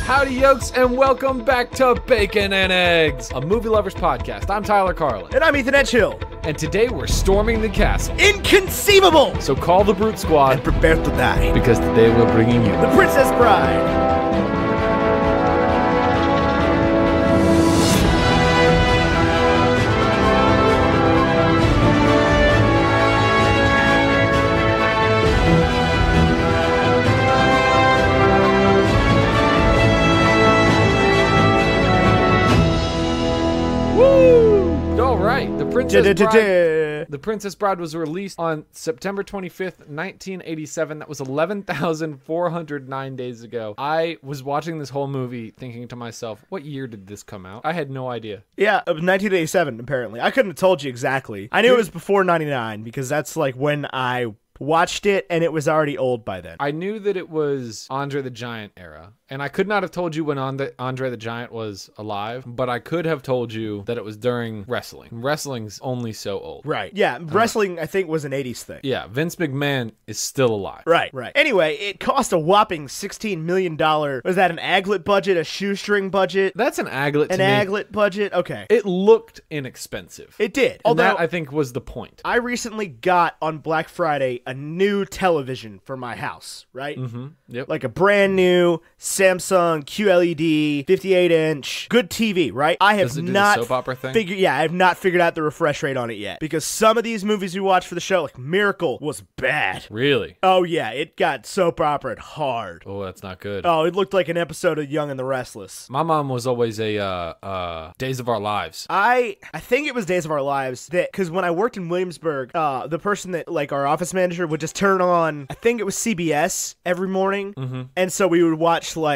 Howdy, yokes, and welcome back to Bacon and Eggs, a movie lovers podcast. I'm Tyler Carlin. And I'm Ethan Edgehill. And today we're storming the castle. Inconceivable! So call the Brute Squad. And prepare to die. Because today we're bringing you The Princess Bride. The Princess Bride was released on September 25th, 1987. That was 11,409 days ago. I was watching this whole movie thinking to myself, what year did this come out? I had no idea. Yeah, it was 1987, apparently. I couldn't have told you exactly. I knew it was before 99 because that's like when I watched it and it was already old by then. I knew that it was Andre the Giant era. And I could not have told you when Andre the Giant was alive, but I could have told you that it was during wrestling. Wrestling's only so old. Right. Yeah, wrestling, I think, was an 80s thing. Yeah, Vince McMahon is still alive. Right. Anyway, it cost a whopping $16 million. Was that an aglet budget, a shoestring budget? That's an aglet to me. An aglet budget? Okay. It looked inexpensive. It did. Although that, I think, was the point. I recently got, on Black Friday, a new television for my house, right? Mm-hmm. Yep. Like a brand new Samsung QLED 58-inch good TV, right? I have not soap opera thing? I have not figured out the refresh rate on it yet because some of these movies we watched for the show, like Miracle, was bad. Really? Oh yeah, it got soap opera hard. Oh, that's not good. Oh, it looked like an episode of Young and the Restless. My mom was always a Days of Our Lives. I think it was Days of Our Lives that because when I worked in Williamsburg, the person that like our office manager would just turn on, I think it was CBS every morning, and so we would watch like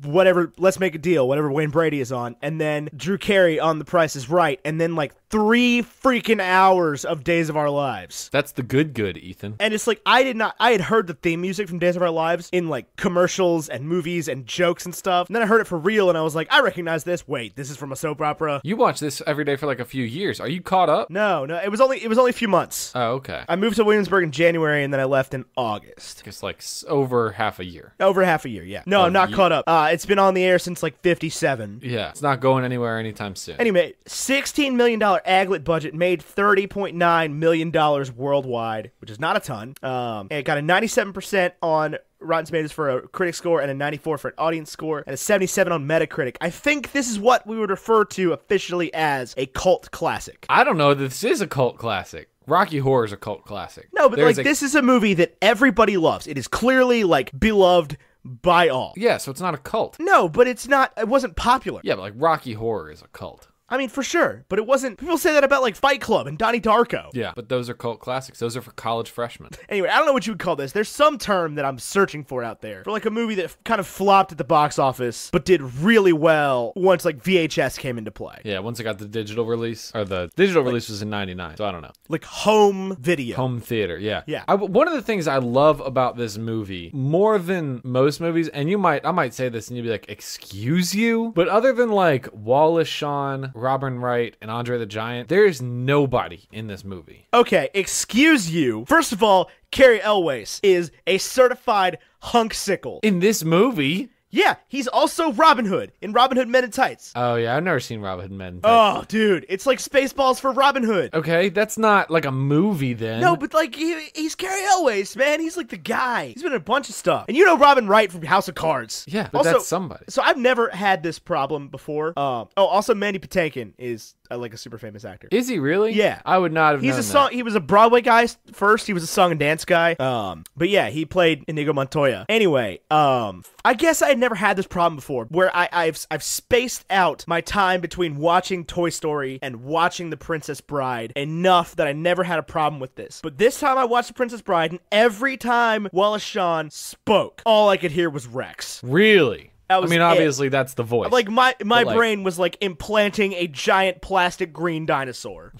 whatever, Let's Make a Deal, whatever Wayne Brady is on, and then Drew Carey on The Price is Right, and then like 3 freaking hours of Days of Our Lives. That's the good, Ethan. And it's like, I had heard the theme music from Days of Our Lives in like commercials and movies and jokes and stuff, and then I heard it for real, and I was like, I recognize this. Wait, this is from a soap opera. You watch this every day for like a few years. Are you caught up? No, it was only a few months. Oh, okay. I moved to Williamsburg in January, and then I left in August. It's like over half a year. Over half a year, yeah. No, I'm not caught up. It's been on the air since like 57. Yeah, it's not going anywhere anytime soon. Anyway, $16 million aglet budget made $30.9 million worldwide, which is not a ton. And it got a 97% on Rotten Tomatoes for a critic score and a 94 for an audience score and a 77 on Metacritic. I think this is what we would refer to officially as a cult classic. I don't know if this is a cult classic. Rocky Horror is a cult classic. No, but this is a movie that everybody loves. It is clearly like beloved by all. Yeah, so it's not a cult. No, but it wasn't popular. Yeah, but like Rocky Horror is a cult. I mean, for sure, but it wasn't. People say that about like Fight Club and Donnie Darko. Yeah, but those are cult classics. Those are for college freshmen. Anyway, I don't know what you would call this. There's some term that I'm searching for out there for like a movie that kind of flopped at the box office but did really well once like VHS came into play. Yeah, once it got the digital release, or the digital release was in '99, so I don't know. Like home video. Home theater, yeah. Yeah. One of the things I love about this movie, more than most movies, and I might say this and you'd be like, excuse you? But other than like Wallace Shawn, Robin Wright, and Andre the Giant, there is nobody in this movie. Okay, excuse you. First of all, Cary Elwes is a certified hunksicle. In this movie? Yeah, he's also Robin Hood in Robin Hood Men in Tights. Oh, yeah, I've never seen Robin Hood Men in Tights. Oh, dude, it's like Spaceballs for Robin Hood. Okay, that's not like a movie then. No, but like, he's Cary Elwes, man. He's like the guy. He's been in a bunch of stuff. And you know Robin Wright from House of Cards. Yeah, but also, that's somebody. So I've never had this problem before. Also Mandy Patinkin is like a super famous actor. Is he really? Yeah. I would not have known that. He was a Broadway guy first. He was a song and dance guy. But yeah, he played Inigo Montoya. Anyway, I guess I had never had this problem before, where I've spaced out my time between watching Toy Story and watching The Princess Bride enough that I never had a problem with this. But this time I watched The Princess Bride, and every time Wallace Shawn spoke, all I could hear was Rex. Really? I mean, obviously, that's the voice. Like, my brain was, like, implanting a giant plastic green dinosaur.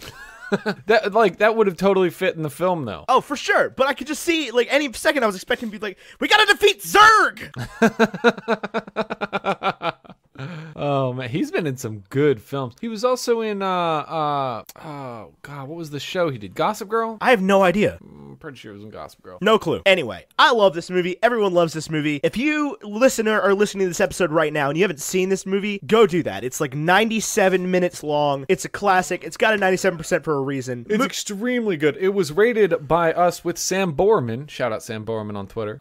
That would have totally fit in the film, though. Oh, for sure. But I could just see, like, any second I was expecting to be like, we gotta defeat Zurg! Oh man, he's been in some good films. He was also in oh god, what was the show he did? Gossip Girl? I have no idea. pretty sure it was in Gossip Girl. No clue. Anyway, I love this movie. Everyone loves this movie. If you, listener, are listening to this episode right now and you haven't seen this movie, go do that. It's like 97 minutes long. It's a classic. It's got a 97% for a reason. It's extremely good. It was rated by us with Sam Borman, shout out Sam Borman on Twitter,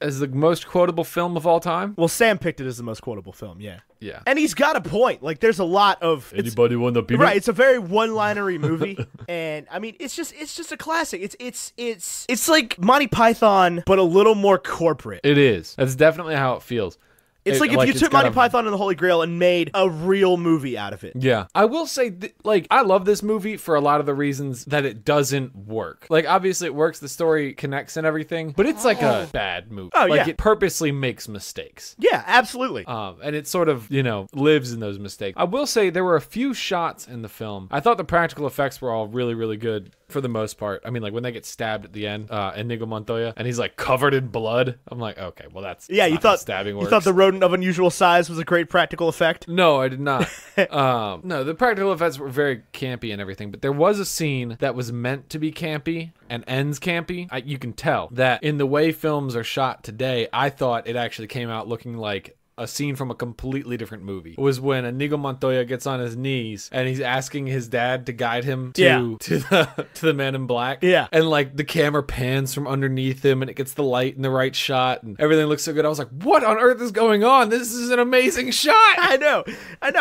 as the most quotable film of all time. Well, Sam picked it as the most quotable film, yeah. Yeah. And he's got a point. Like, there's a lot of... Anybody want to be right, it's a very one-linery movie. And, I mean, it's just a classic. It's like Monty Python, but a little more corporate. It is. That's definitely how it feels. It's like if you took Monty Python and the Holy Grail and made a real movie out of it. Yeah. I will say, like, I love this movie for a lot of the reasons that it doesn't work. Like, obviously it works, the story connects and everything, but it's like a bad movie. Oh, like, yeah. it purposely makes mistakes. Yeah, absolutely. And it sort of, lives in those mistakes. I will say there were a few shots in the film. I thought the practical effects were all really, really good for the most part. I mean, like, when they get stabbed at the end, Inigo Montoya, and he's, like, covered in blood, I'm like, okay, well, that's yeah, you thought stabbing works. You thought the rodent of unusual size was a great practical effect? No, I did not. No, the practical effects were very campy and everything, but there was a scene that was meant to be campy and ends campy. You can tell that in the way films are shot today, I thought it actually came out looking like a scene from a completely different movie. It was when Inigo Montoya gets on his knees and he's asking his dad to guide him to the Man in Black. Yeah. And like the camera pans from underneath him and it gets the light in the right shot and everything looks so good. I was like, what on earth is going on? This is an amazing shot. I know. And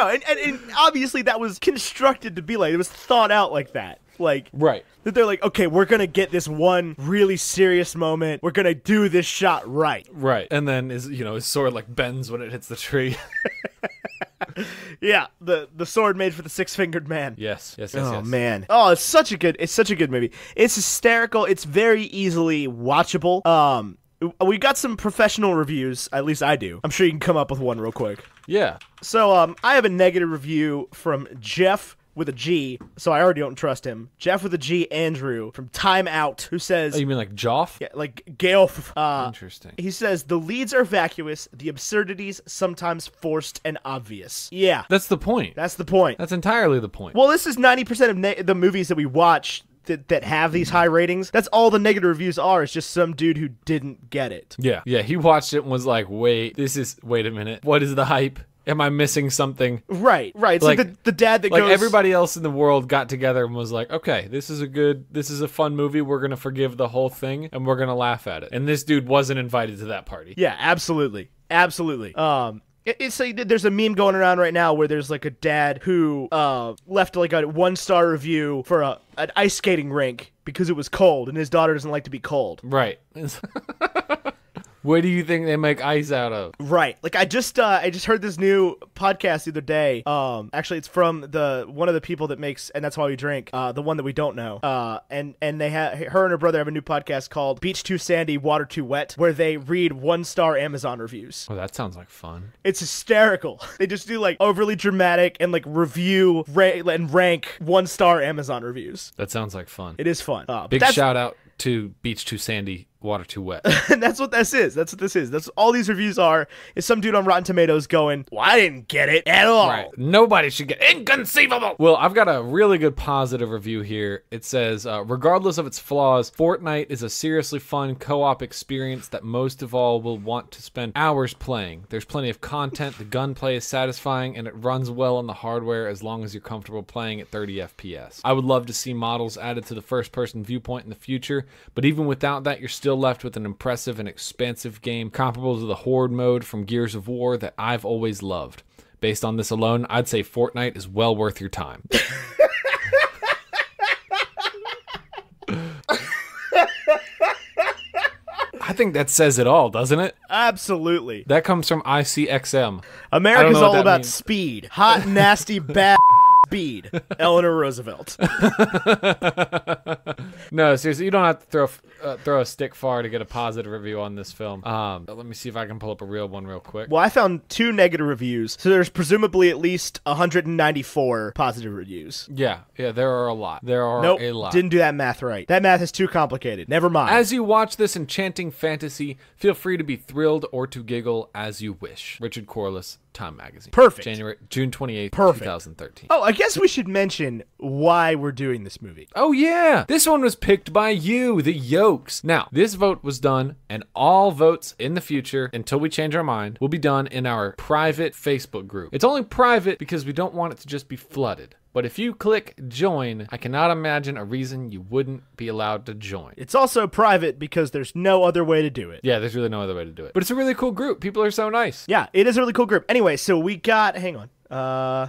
obviously that was constructed to be like, it was thought out like that. Like, right. That they're like, okay, we're going to get this one really serious moment. We're going to do this shot right. Right. And then his sword like bends when it hits the tree. Yeah, the sword made for the six-fingered man. Yes. Oh man. Oh, it's such a good movie. It's hysterical. It's very easily watchable. We got some professional reviews, at least I do. I'm sure you can come up with one real quick. Yeah. So, I have a negative review from Jeff with a G, so I already don't trust him. Jeff with a G, Andrew, from Time Out, who says... Oh, you mean like Joff? Yeah, like Gail. Interesting. He says, the leads are vacuous, the absurdities sometimes forced and obvious. Yeah. That's the point. That's the point. That's entirely the point. Well, this is 90% of the movies that we watch that have these high ratings. That's all the negative reviews are. It's just some dude who didn't get it. Yeah. He watched it and was like, wait a minute. What is the hype? Am I missing something? Right. It's like the dad that goes... everybody else in the world got together and was like, okay, this is a fun movie. We're going to forgive the whole thing and we're going to laugh at it. And this dude wasn't invited to that party. Yeah, absolutely. There's a meme going around right now where there's like a dad who left like a 1-star review for an ice skating rink because it was cold and his daughter doesn't like to be cold. Right. What do you think they make ice out of? Right. Like I just heard this new podcast the other day. Actually it's from one of the people that makes And That's Why We Drink, the one that we don't know. And they her and her brother have a new podcast called Beach Too Sandy, Water Too Wet, where they read 1-star Amazon reviews. Oh, that sounds like fun. It's hysterical. They just do like overly dramatic and like review and rank 1-star Amazon reviews. That sounds like fun. It is fun. Big shout out to Beach Too Sandy, Water Too Wet. And that's what this is. That's what all these reviews are, is some dude on Rotten Tomatoes going, well, I didn't get it at all. Right. Nobody should get it. Inconceivable. Well, I've got a really good positive review here. It says, regardless of its flaws, Fortnite is a seriously fun co-op experience that most of all will want to spend hours playing. There's plenty of content, the gunplay is satisfying, and it runs well on the hardware as long as you're comfortable playing at 30 FPS. I would love to see models added to the first-person viewpoint in the future, but even without that, you're still left with an impressive and expansive game comparable to the Horde mode from Gears of War that I've always loved. Based on this alone, I'd say Fortnite is well worth your time. I think that says it all, doesn't it? Absolutely. That comes from ICXM. America's all about speed. Hot, nasty, bad speed. Eleanor Roosevelt. No, seriously, you don't have to throw a stick far to get a positive review on this film. Let me see if I can pull up a real one real quick. Well, I found 2 negative reviews, so there's presumably at least 194 positive reviews. Yeah, there are a lot. Nope, didn't do that math right. That math is too complicated. Never mind. As you watch this enchanting fantasy, feel free to be thrilled or to giggle as you wish. Richard Corliss, Time Magazine. Perfect. June 28th, 2013. Oh, I guess we should mention why we're doing this movie. Oh, yeah. This one was picked by you, the Yost. folks. Now, this vote was done, and all votes in the future, until we change our mind, will be done in our private Facebook group. It's only private because we don't want it to just be flooded. But if you click join, I cannot imagine a reason you wouldn't be allowed to join. It's also private because there's no other way to do it. Yeah, there's really no other way to do it. But it's a really cool group. People are so nice. Yeah, it is a really cool group. Anyway, so we got, hang on.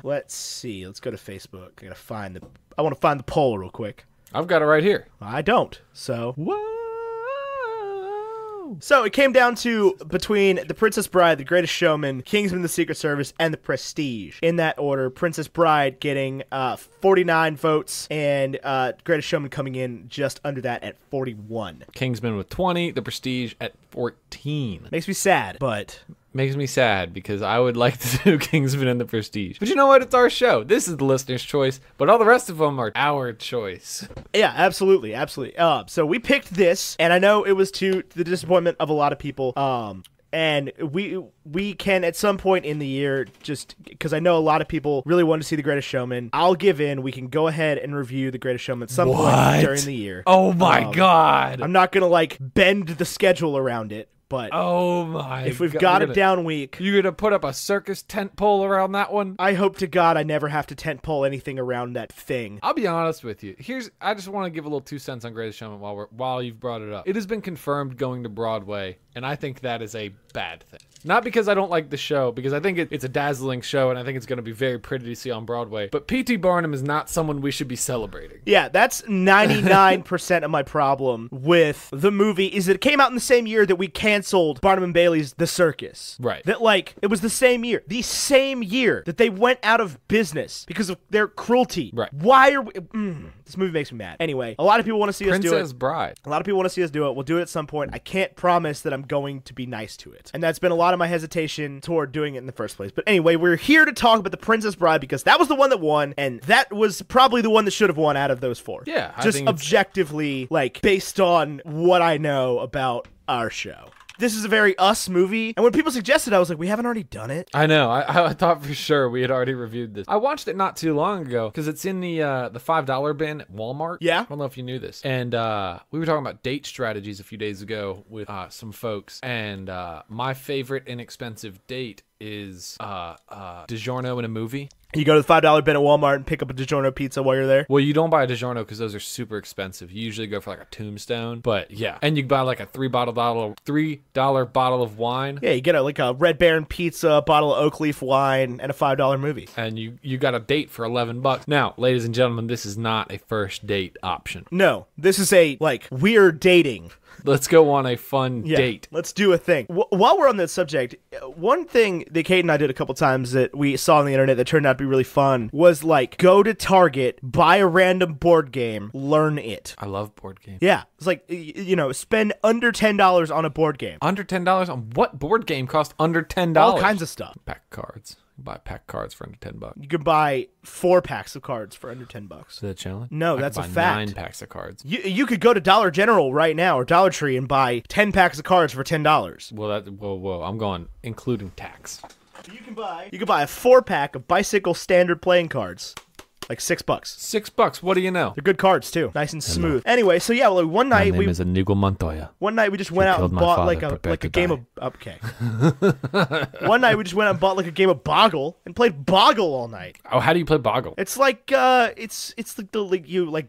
Let's see. Let's go to Facebook. I want to find the poll real quick. I've got it right here. I don't. So, Whoa. So it came down to between The Princess Bride, The Greatest Showman, Kingsman: The Secret Service, and The Prestige. In that order, Princess Bride getting 49 votes, and Greatest Showman coming in just under that at 41. Kingsman with 20, The Prestige at 14. Makes me sad, but... Makes me sad because I would like to do Kingsman and The Prestige. But you know what? It's our show. This is the listener's choice, but all the rest of them are our choice. Yeah, absolutely, absolutely. So we picked this, and I know it was to the disappointment of a lot of people. And we can, at some point in the year, just because I know a lot of people really want to see The Greatest Showman, I'll give in. We can go ahead and review The Greatest Showman at some point during the year. Oh my God. I'm not going to, bend the schedule around it. But if we've got a down week... You're going to put up a circus tent pole around that one? I hope to God I never have to tent pole anything around that thing. I'll be honest with you. I just want to give a little 2 cents on Greatest Showman while you've brought it up. It has been confirmed going to Broadway, and I think that is a bad thing. Not because I don't like the show, because I think it's a dazzling show, and I think it's going to be very pretty to see on Broadway. But P.T. Barnum is not someone we should be celebrating. Yeah, that's 99% of my problem with the movie, is that it came out in the same year that we canceled Barnum and Bailey's The Circus. Right. That, it was the same year that they went out of business because of their cruelty. Right. Why are we... this movie makes me mad. Anyway, a lot of people want to see us do it. Princess Bride. A lot of people want to see us do it. We'll do it at some point. I can't promise that I'm going to be nice to it. And that's been a lot of my hesitation toward doing it in the first place. But anyway, we're here to talk about The Princess Bride because that was the one that won, and that was probably the one that should have won out of those 4. Yeah. Just objectively, based on what I know about our show. This is a very us movie, and when people suggested it, I was like, we haven't already done it? I know. I thought for sure we had already reviewed this. I watched it not too long ago, because it's in the $5 bin at Walmart. Yeah? I don't know if you knew this. And we were talking about date strategies a few days ago with some folks, and my favorite inexpensive date is DiGiorno in a movie. You go to the $5 bin at Walmart and pick up a DiGiorno pizza while you're there? Well, you don't buy a DiGiorno because those are super expensive. You usually go for a Tombstone. But yeah. And you buy a $3 bottle of wine. Yeah, you get a Red Baron pizza, a bottle of Oak Leaf wine, and a $5 movie. And you got a date for $11. Now, ladies and gentlemen, this is not a first date option. No, this is a, we're dating. Let's go on a fun date. Let's do a thing. While we're on this subject, one thing that Kate and I did a couple times that we saw on the internet that turned out to be really fun was go to Target, buy a random board game, learn it. I love board games. Yeah. It's spend under $10 on a board game. Under $10 on what board game costs under $10? All kinds of stuff. Pack cards. You buy pack cards for under $10. You could buy 4 packs of cards for under $10. Is that a challenge? No, that's a fact. 9 packs of cards. You could go to Dollar General right now or Dollar Tree and buy 10 packs of cards for $10. Whoa, I'm going including tax. You can buy a 4-pack of bicycle standard playing cards. $6. $6. What do you know? They're good cards too, nice and smooth. Anyway, so yeah, one night My name is Inigo Montoya. One night we just went out and bought a game of One night we just went out and bought a game of Boggle and played Boggle all night. Oh, how do you play Boggle? It's you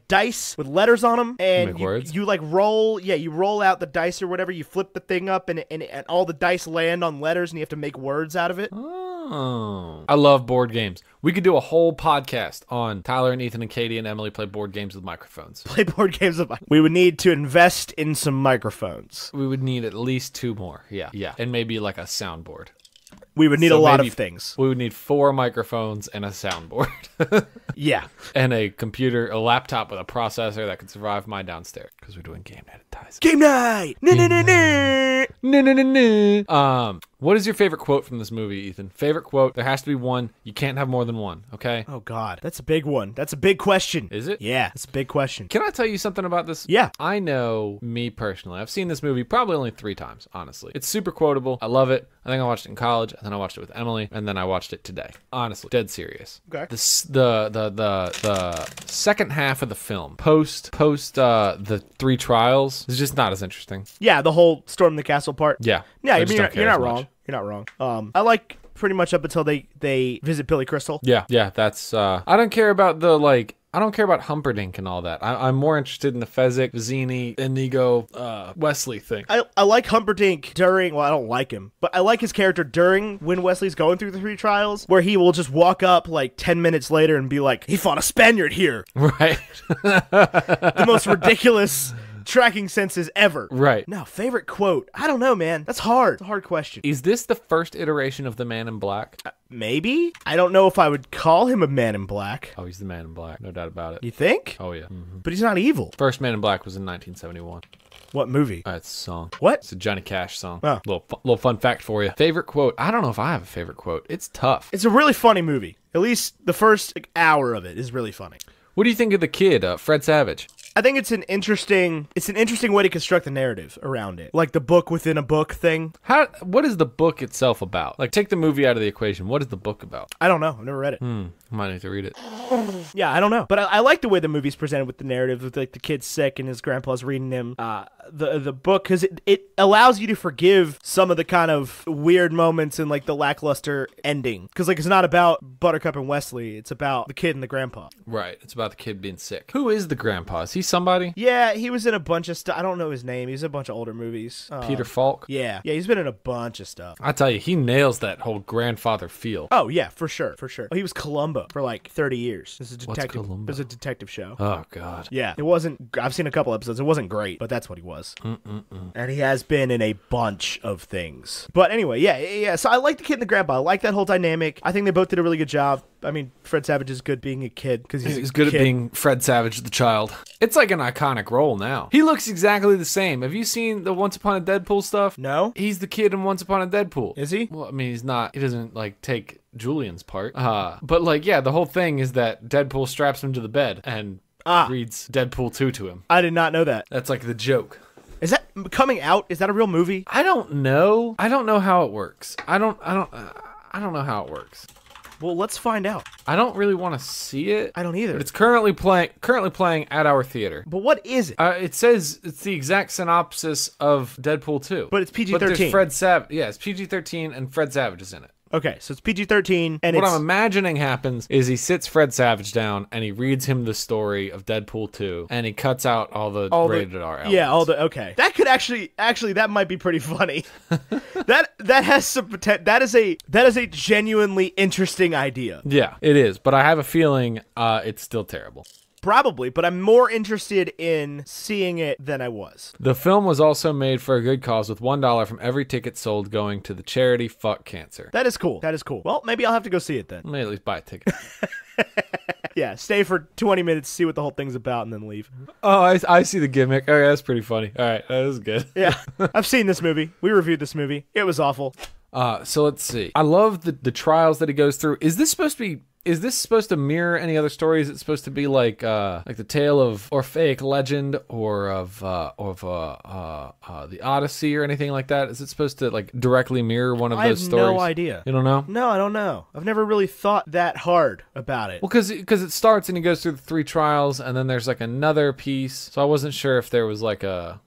dice with letters on them, and you roll. Yeah, you roll out the dice or whatever. You flip the thing up, and all the dice land on letters, and you have to make words out of it. Oh, I love board games. We could do a whole podcast on Tyler and Ethan and Katie and Emily play board games with microphones. We would need to invest in some microphones. We would need at least 2 more. Yeah. And maybe a soundboard. We would need a lot of things. We would need 4 microphones and a soundboard. Yeah. And a computer, a laptop with a processor that could survive my downstairs. Because we're doing game night at Ty's. Game night! What is your favorite quote from this movie, Ethan? Favorite quote? There has to be one. You can't have more than one, okay? Oh, God. That's a big one. That's a big question. Is it? Yeah, that's a big question. Can I tell you something about this? Yeah. I know me personally. I've seen this movie probably only 3 times, honestly. It's super quotable. I love it. I think I watched it in college, and then I watched it with Emily, and then I watched it today. Honestly, dead serious. Okay. The second half of the film, post the 3 trials, It's just not as interesting. Yeah, the whole storm the castle part. Yeah. Yeah, I just mean, don't care you're as not much. wrong. You're not wrong. I like pretty much up until they visit Billy Crystal. Yeah, that's I don't care about I don't care about Humperdinck and all that. I'm more interested in the Fezzik, Vizzini, Inigo, Wesley thing. I like Humperdinck during, well, I don't like him, but I like his character during when Wesley's going through the 3 trials, where he will just walk up like 10 minutes later and be like, he fought a Spaniard here. Right. The most ridiculous tracking senses ever. Right. Now, favorite quote. I don't know, man. That's hard. It's a hard question. Is this the first iteration of the Man in Black? Maybe? I don't know if I would call him a Man in Black. Oh, he's the Man in Black. No doubt about it. You think? Oh, yeah. Mm-hmm. But he's not evil. First Man in Black was in 1971. What movie? It's a song. What? It's a Johnny Cash song. Oh. Little fun fact for you. Favorite quote. I don't know if I have a favorite quote. It's tough. It's a really funny movie. At least the first hour of it is really funny. What do you think of the kid, Fred Savage? I think it's an interesting way to construct the narrative around it. Like the book within a book thing. What is the book itself about? Like, take the movie out of the equation. What is the book about? I don't know. I've never read it. I might need to read it. Yeah, I don't know. But I like the way the movie's presented with the narrative, with like the kid's sick and his grandpa's reading him the book, because it allows you to forgive some of the kind of weird moments and like the lackluster ending. Because like it's not about Buttercup and Wesley. It's about the kid and the grandpa. Right. It's about the kid being sick. Who is the grandpa? Is he somebody? Yeah, he was in a bunch of stuff. I don't know his name. He's in a bunch of older movies. Peter Falk? Yeah, he's been in a bunch of stuff. I tell you, he nails that whole grandfather feel. Oh, yeah, for sure. Oh, he was Columbo for like 30 years. This is a detective. What's Columbo? It was a detective show. Oh, God. Yeah, it wasn't. I've seen a couple episodes. It wasn't great, but that's what he was. And he has been in a bunch of things. But anyway, yeah. So I like the kid and the grandpa. I like that whole dynamic. I think they both did a really good job. I mean, Fred Savage is good being a kid because he's good kid. at being Fred Savage the child. It's like an iconic role now. He looks exactly the same. Have you seen the Once Upon a Deadpool stuff? No. He's the kid in Once Upon a Deadpool. Is he? Well, I mean, he's not. He doesn't like take Julian's part. But like, yeah, the whole thing is that Deadpool straps him to the bed and reads Deadpool 2 to him. I did not know that. That's like the joke. Is that coming out? Is that a real movie? I don't know. I don't know how it works. I don't know how it works. Well, let's find out. I don't really want to see it. I don't either. But it's currently playing at our theater. But what is it? It says it's the exact synopsis of Deadpool 2. But it's PG-13. But there's Fred Savage. Yeah, it's PG-13 and Fred Savage is in it. Okay, so it's PG-13, and what I'm imagining happens is he sits Fred Savage down and he reads him the story of Deadpool 2, and he cuts out all the rated R elements. Yeah, okay. That could actually that might be pretty funny. that has some potential. That is a genuinely interesting idea. Yeah, it is, but I have a feeling it's still terrible. Probably, but I'm more interested in seeing it than I was. The film was also made for a good cause, with $1 from every ticket sold going to the charity Fuck Cancer. That is cool. Well, maybe I'll have to go see it then. Maybe at least buy a ticket. Yeah, stay for 20 minutes, see what the whole thing's about, and then leave. Oh, I see the gimmick. Okay, that's pretty funny. All right, that is good. Yeah, I've seen this movie. We reviewed this movie. It was awful. So let's see. I love the trials that he goes through. Is this supposed to mirror any other stories? It's supposed to be like the tale of Orphaic legend or of the Odyssey or anything like that? Is it supposed to like directly mirror one of those stories? I have no idea. You don't know? No, I don't know. I've never really thought that hard about it. Well, because it starts and he goes through the 3 trials, and then there's like another piece. So I wasn't sure if there was like a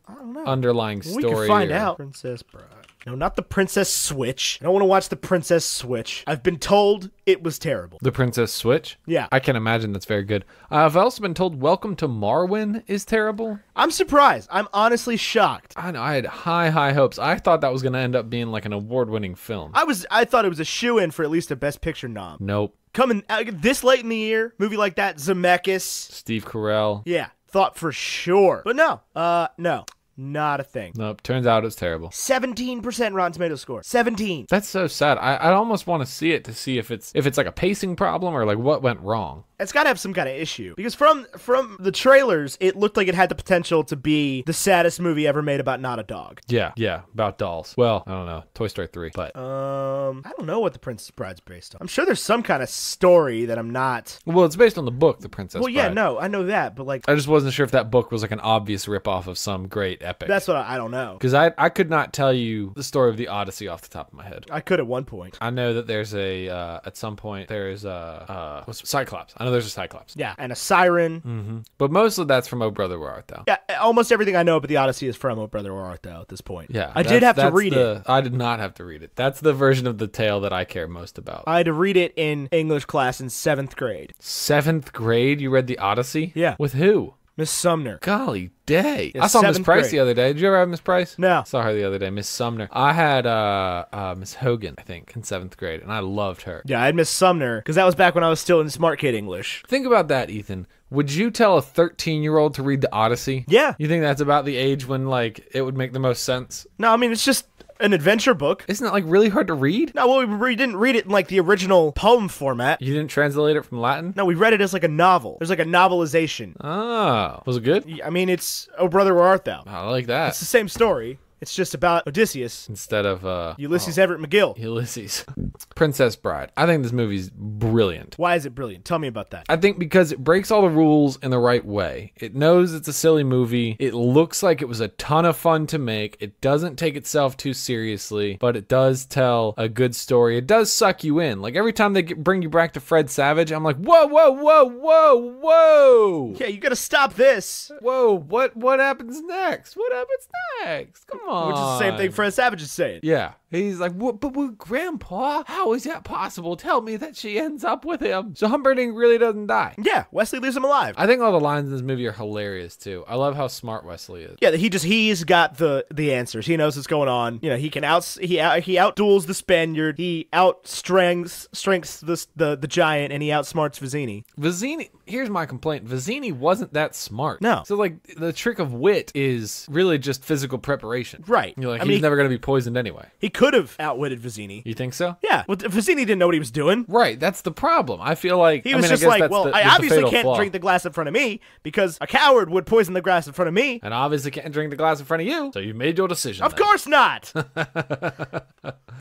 underlying story. We can find out. Princess Bride. No, not the Princess Switch. I don't want to watch the Princess Switch. I've been told it was terrible. The Princess Switch? Yeah. I can imagine that's very good. I've also been told Welcome to Marwen is terrible. I'm surprised. I'm honestly shocked. I know. I had high hopes. I thought that was going to end up being like an award-winning film. I thought it was a shoo-in for at least a Best Picture nom. Nope. Coming this late in the year, movie like that, Zemeckis. Steve Carell. Yeah, thought for sure. But no. Not a thing. Nope. Turns out it's terrible. 17% Rotten Tomatoes score. 17. That's so sad. I almost want to see it to see if it's like a pacing problem or like what went wrong. It's got to have some kind of issue. Because from the trailers, it looked like it had the potential to be the saddest movie ever made about not a dog. Yeah, about dolls. Well, I don't know. Toy Story 3, but... I don't know what The Princess Bride's based on. I'm sure there's some kind of story that I'm not... Well, it's based on the book, The Princess Bride. Well, yeah, no, I know that, but like... I just wasn't sure if that book was like an obvious ripoff of some great epic. That's what I don't know. Because I could not tell you the story of the Odyssey off the top of my head. I could at one point. I know that there's at some point, there's Cyclops. I know Oh, there's a Cyclops. Yeah, and a siren. But mostly that's from Oh Brother Where Art Thou. Yeah, almost everything I know about the Odyssey is from Oh Brother Where Art Thou at this point. Yeah. I did have to read it. I did not have to read it. That's the version of the tale that I care most about. I had to read it in English class in 7th grade. 7th grade, you read the Odyssey? Yeah. With who? Miss Sumner. Golly day. Yeah, I saw Miss 7th Price grade. the other day. Did you ever have Miss Price? No. Saw her the other day, Miss Sumner. I had Miss Hogan, I think, in 7th grade, and I loved her. Yeah, I had Miss Sumner, because that was back when I was still in Smart Kid English. Think about that, Ethan. Would you tell a 13-year-old to read the Odyssey? Yeah. You think that's about the age when, like, it would make the most sense? No, I mean, it's just an adventure book. Isn't it, like, really hard to read? No, well, we didn't read it in, like, the original poem format. You didn't translate it from Latin? No, we read it as, like, a novel. There's, like, a novelization. Oh. Was it good? I mean, it's Oh Brother, Where Art Thou? I like that. It's the same story. It's just about Odysseus. Instead of, Ulysses Everett McGill. Ulysses. Princess Bride. I think this movie's brilliant. Why is it brilliant? Tell me about that. I think because it breaks all the rules in the right way. It knows it's a silly movie. It looks like it was a ton of fun to make. It doesn't take itself too seriously, but it does tell a good story. It does suck you in. Like every time they bring you back to Fred Savage, I'm like, whoa, whoa, whoa, whoa, whoa. Yeah, you gotta stop this. Whoa, what happens next? What happens next? Come on. Which is the same thing Fred Savage is saying. Yeah. He's like, but Grandpa, how is that possible? Tell me that she ends up with him. So Humperdinck really doesn't die. Yeah, Wesley leaves him alive. I think all the lines in this movie are hilarious too. I love how smart Wesley is. Yeah, he's got the answers. He knows what's going on. You know, he can he outduels the Spaniard. He outstrengths the giant, and he outsmarts Vizzini. Vizzini, here's my complaint. Vizzini wasn't that smart. No. So like the trick of wit is really just physical preparation. Right. You're like, I he's mean, never going to be poisoned anyway. He could have outwitted Vizzini. You think so? Yeah. Well, Vizzini didn't know what he was doing. Right. That's the problem. I feel like He was just like, well, I obviously can't drink the glass in front of me because a coward would poison the glass in front of me. And obviously can't drink the glass in front of you. So you made your decision. Of course not.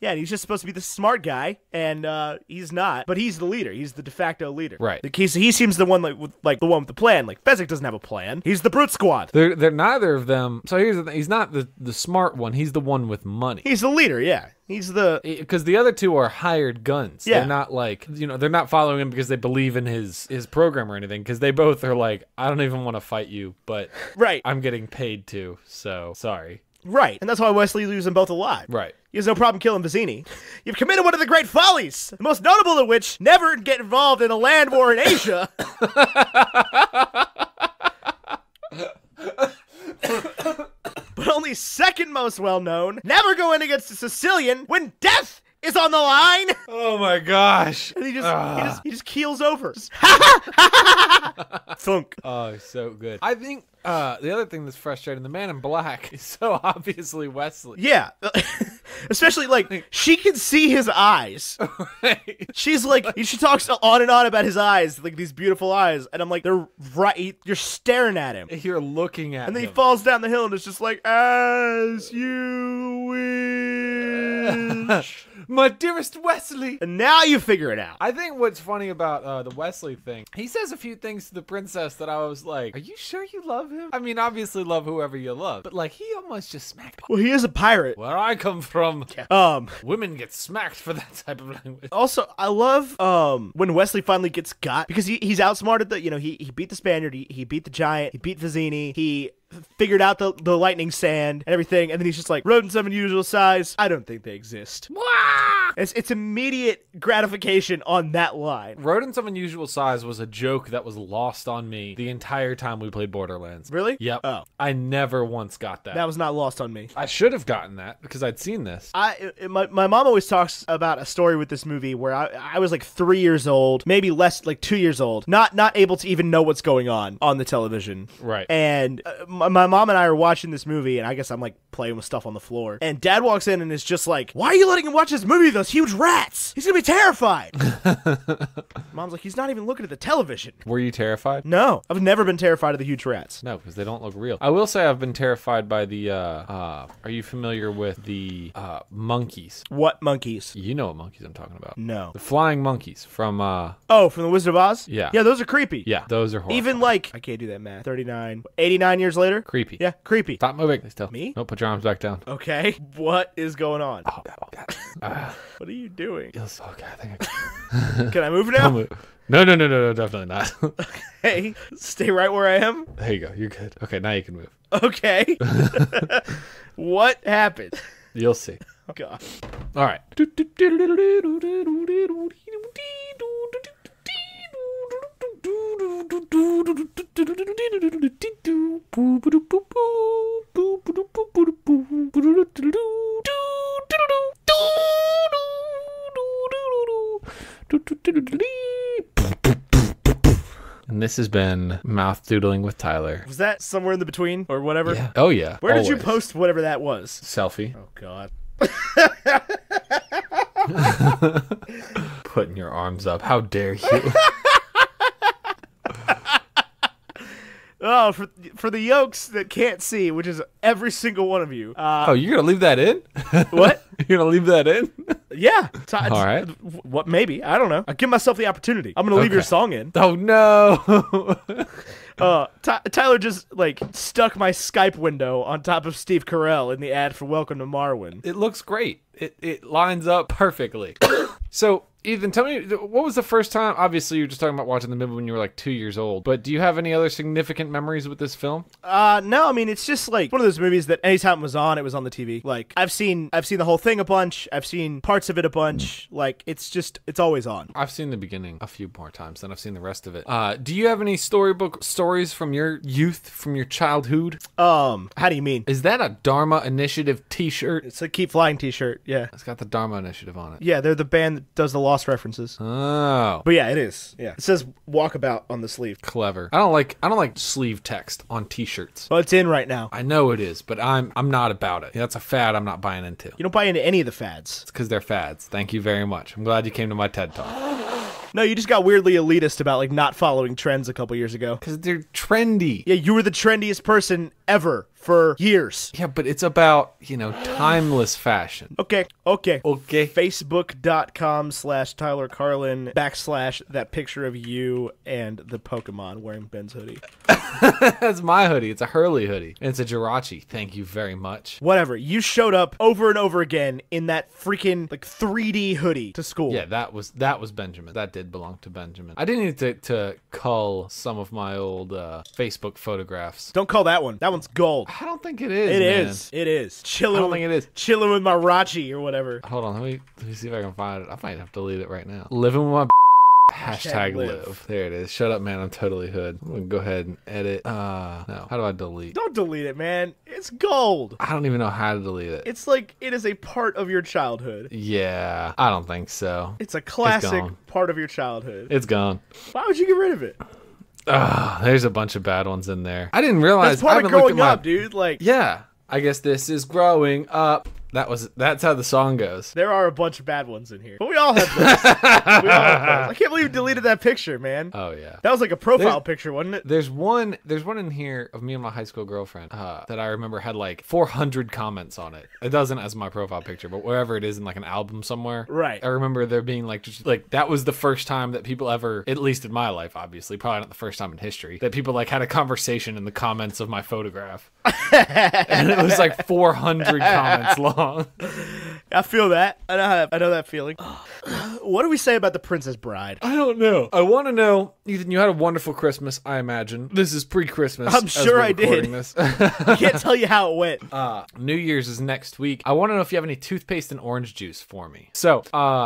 Yeah, and he's just supposed to be the smart guy, and he's not. But he's the leader. He's the de facto leader. Right. He seems the one like the one with the plan. Like Fezzik doesn't have a plan. He's the brute squad. They're neither of them. So here's the thing. He's not the smart one. He's the one with money. He's the leader. Yeah. He's the... Because the other two are hired guns. Yeah. They're not like, they're not following him because they believe in his program or anything. Because they both are like, I don't even want to fight you, but right. I'm getting paid to, so sorry. Right. And that's why Wesley leaves them both alive. Right. He has no problem killing Vizzini. You've committed one of the great follies, the most notable of which, never get involved in a land war in Asia. But only second most well known, never go in against a Sicilian when death is on the line. Oh my gosh. And he just keels over. Just, thunk. Oh, so good. I think the other thing that's frustrating, the man in black is so obviously Wesley. Yeah. Especially, like, she can see his eyes. Right. She's like, she talks on and on about his eyes, like these beautiful eyes. And I'm like, they're right. You're staring at him. You're looking at him. And then he falls down the hill and it's just like, as you wish. My dearest Wesley. And now you figure it out. I think what's funny about the Wesley thing, he says a few things to the princess that I was like, are you sure you love him? I mean, obviously love whoever you love, but like he almost just smacked. Well, he is a pirate. Where I come from, women get smacked for that type of language. Also, I love when Wesley finally gets got, because he's outsmarted he beat the Spaniard, he beat the giant, he beat Vizzini, he figured out the lightning sand and everything, and then he's just like, rodents of unusual size, I don't think they exist. It's immediate gratification on that line. Rodents of unusual size was a joke that was lost on me the entire time we played Borderlands. Really? Yep. Oh. I never once got that. That was not lost on me. I should have gotten that because I'd seen this. My mom always talks about a story with this movie where I was like 3 years old, maybe less, like 2 years old, not able to even know what's going on the television. Right. And my mom and I are watching this movie, and I guess I'm like playing with stuff on the floor. And Dad walks in and is just like, why are you letting him watch this movie with those huge rats? He's gonna be terrified. Mom's like, he's not even looking at the television. Were you terrified? No, I've never been terrified of the huge rats. No, because they don't look real. I will say I've been terrified by the, are you familiar with the monkeys? What monkeys? You know what monkeys I'm talking about. No. The flying monkeys from, from The Wizard of Oz? Yeah. Yeah, those are creepy. Yeah, those are horrible. Even like, I can't do that math, 89 years later? later. Creepy. Yeah, creepy. Stop moving. Stay still. Me? No, put your arms back down. Okay. What is going on? Oh, God. What are you doing? Okay, I think I Can I move now? No, definitely not. Hey, stay right where I am. There you go. You're good. Okay, now you can move. Okay. What happened? You'll see. Oh, God. All right. And this has been Mouth Doodling with Tyler. Was that somewhere in the between or whatever? Yeah. Oh, yeah. Where did you Always. post whatever that was? Selfie. Oh, God. Putting your arms up. How dare you? Oh, for the yokes that can't see, which is every single one of you. Oh, you're going to leave that in? What? You're going to leave that in? Yeah. All right. What? Maybe. I don't know. I give myself the opportunity. I'm going to leave your song in. Oh, no. Tyler just, stuck my Skype window on top of Steve Carell in the ad for Welcome to Marwin. It looks great. It lines up perfectly. So, Ethan, tell me, what was the first time? Obviously, you were just talking about watching the movie when you were 2 years old. But do you have any other significant memories with this film? No. I mean, it's just one of those movies that anytime it was on the TV. I've seen the whole thing a bunch. I've seen parts of it a bunch. It's always on. I've seen the beginning a few more times than I've seen the rest of it. Do you have any storybook stories from your youth, from your childhood? How do you mean? Is that a Dharma Initiative t-shirt? It's a Keep Flying t-shirt. Yeah. It's got the Dharma Initiative on it. Yeah, they're the band that does the Lost references. Oh. But yeah, it is. Yeah. It says Walkabout on the sleeve. Clever. I don't like sleeve text on t-shirts. Well, it's in right now. I know it is, but I'm not about it. That's a fad I'm not buying into. You don't buy into any of the fads. It's because they're fads. Thank you very much. I'm glad you came to my TED Talk. No, you just got weirdly elitist about not following trends a couple years ago. Because they're trendy. Yeah, you were the trendiest person ever for years. Yeah, but it's about, timeless fashion. Okay. Facebook.com/Tyler Carlin / that picture of you and the Pokemon wearing Ben's hoodie. That's my hoodie. It's a Hurley hoodie. And it's a Jirachi. Thank you very much. Whatever. You showed up over and over again in that freaking 3D hoodie to school. Yeah, that was Benjamin. That did belong to Benjamin. I did need to cull some of my old Facebook photographs. Don't call that one. That one's gold. I don't think it is. It is. Chilling. I don't think it is. Chilling with my Rachi or whatever. Hold on. Let me see if I can find it. I might have to delete it right now. Living with my hashtag live. There it is. Shut up, man. I'm totally hood. I'm gonna go ahead and edit. No. How do I delete? Don't delete it, man. It's gold. I don't even know how to delete it. It's it is a part of your childhood. Yeah. I don't think so. It's a classic part of your childhood. It's gone. Why would you get rid of it? There's a bunch of bad ones in there. I didn't realize. That's part of growing up, dude. Yeah. I guess this is growing up. That's how the song goes. There are a bunch of bad ones in here. But we all have those. I can't believe you deleted that picture, man. Oh yeah. That was a profile picture, wasn't it? There's one in here of me and my high school girlfriend that I remember had 400 comments on it. It doesn't as my profile picture, but wherever it is in an album somewhere. Right. I remember there being that was the first time that people ever, at least in my life, obviously, probably not the first time in history, that people had a conversation in the comments of my photograph. And it was 400 comments long. I feel that. I know that feeling. What do we say about The Princess Bride? I don't know. I want to know, Ethan, you had a wonderful Christmas, I imagine. This is pre-Christmas. I'm sure I did. I can't tell you how it went. New Year's is next week. I want to know if you have any toothpaste and orange juice for me. So,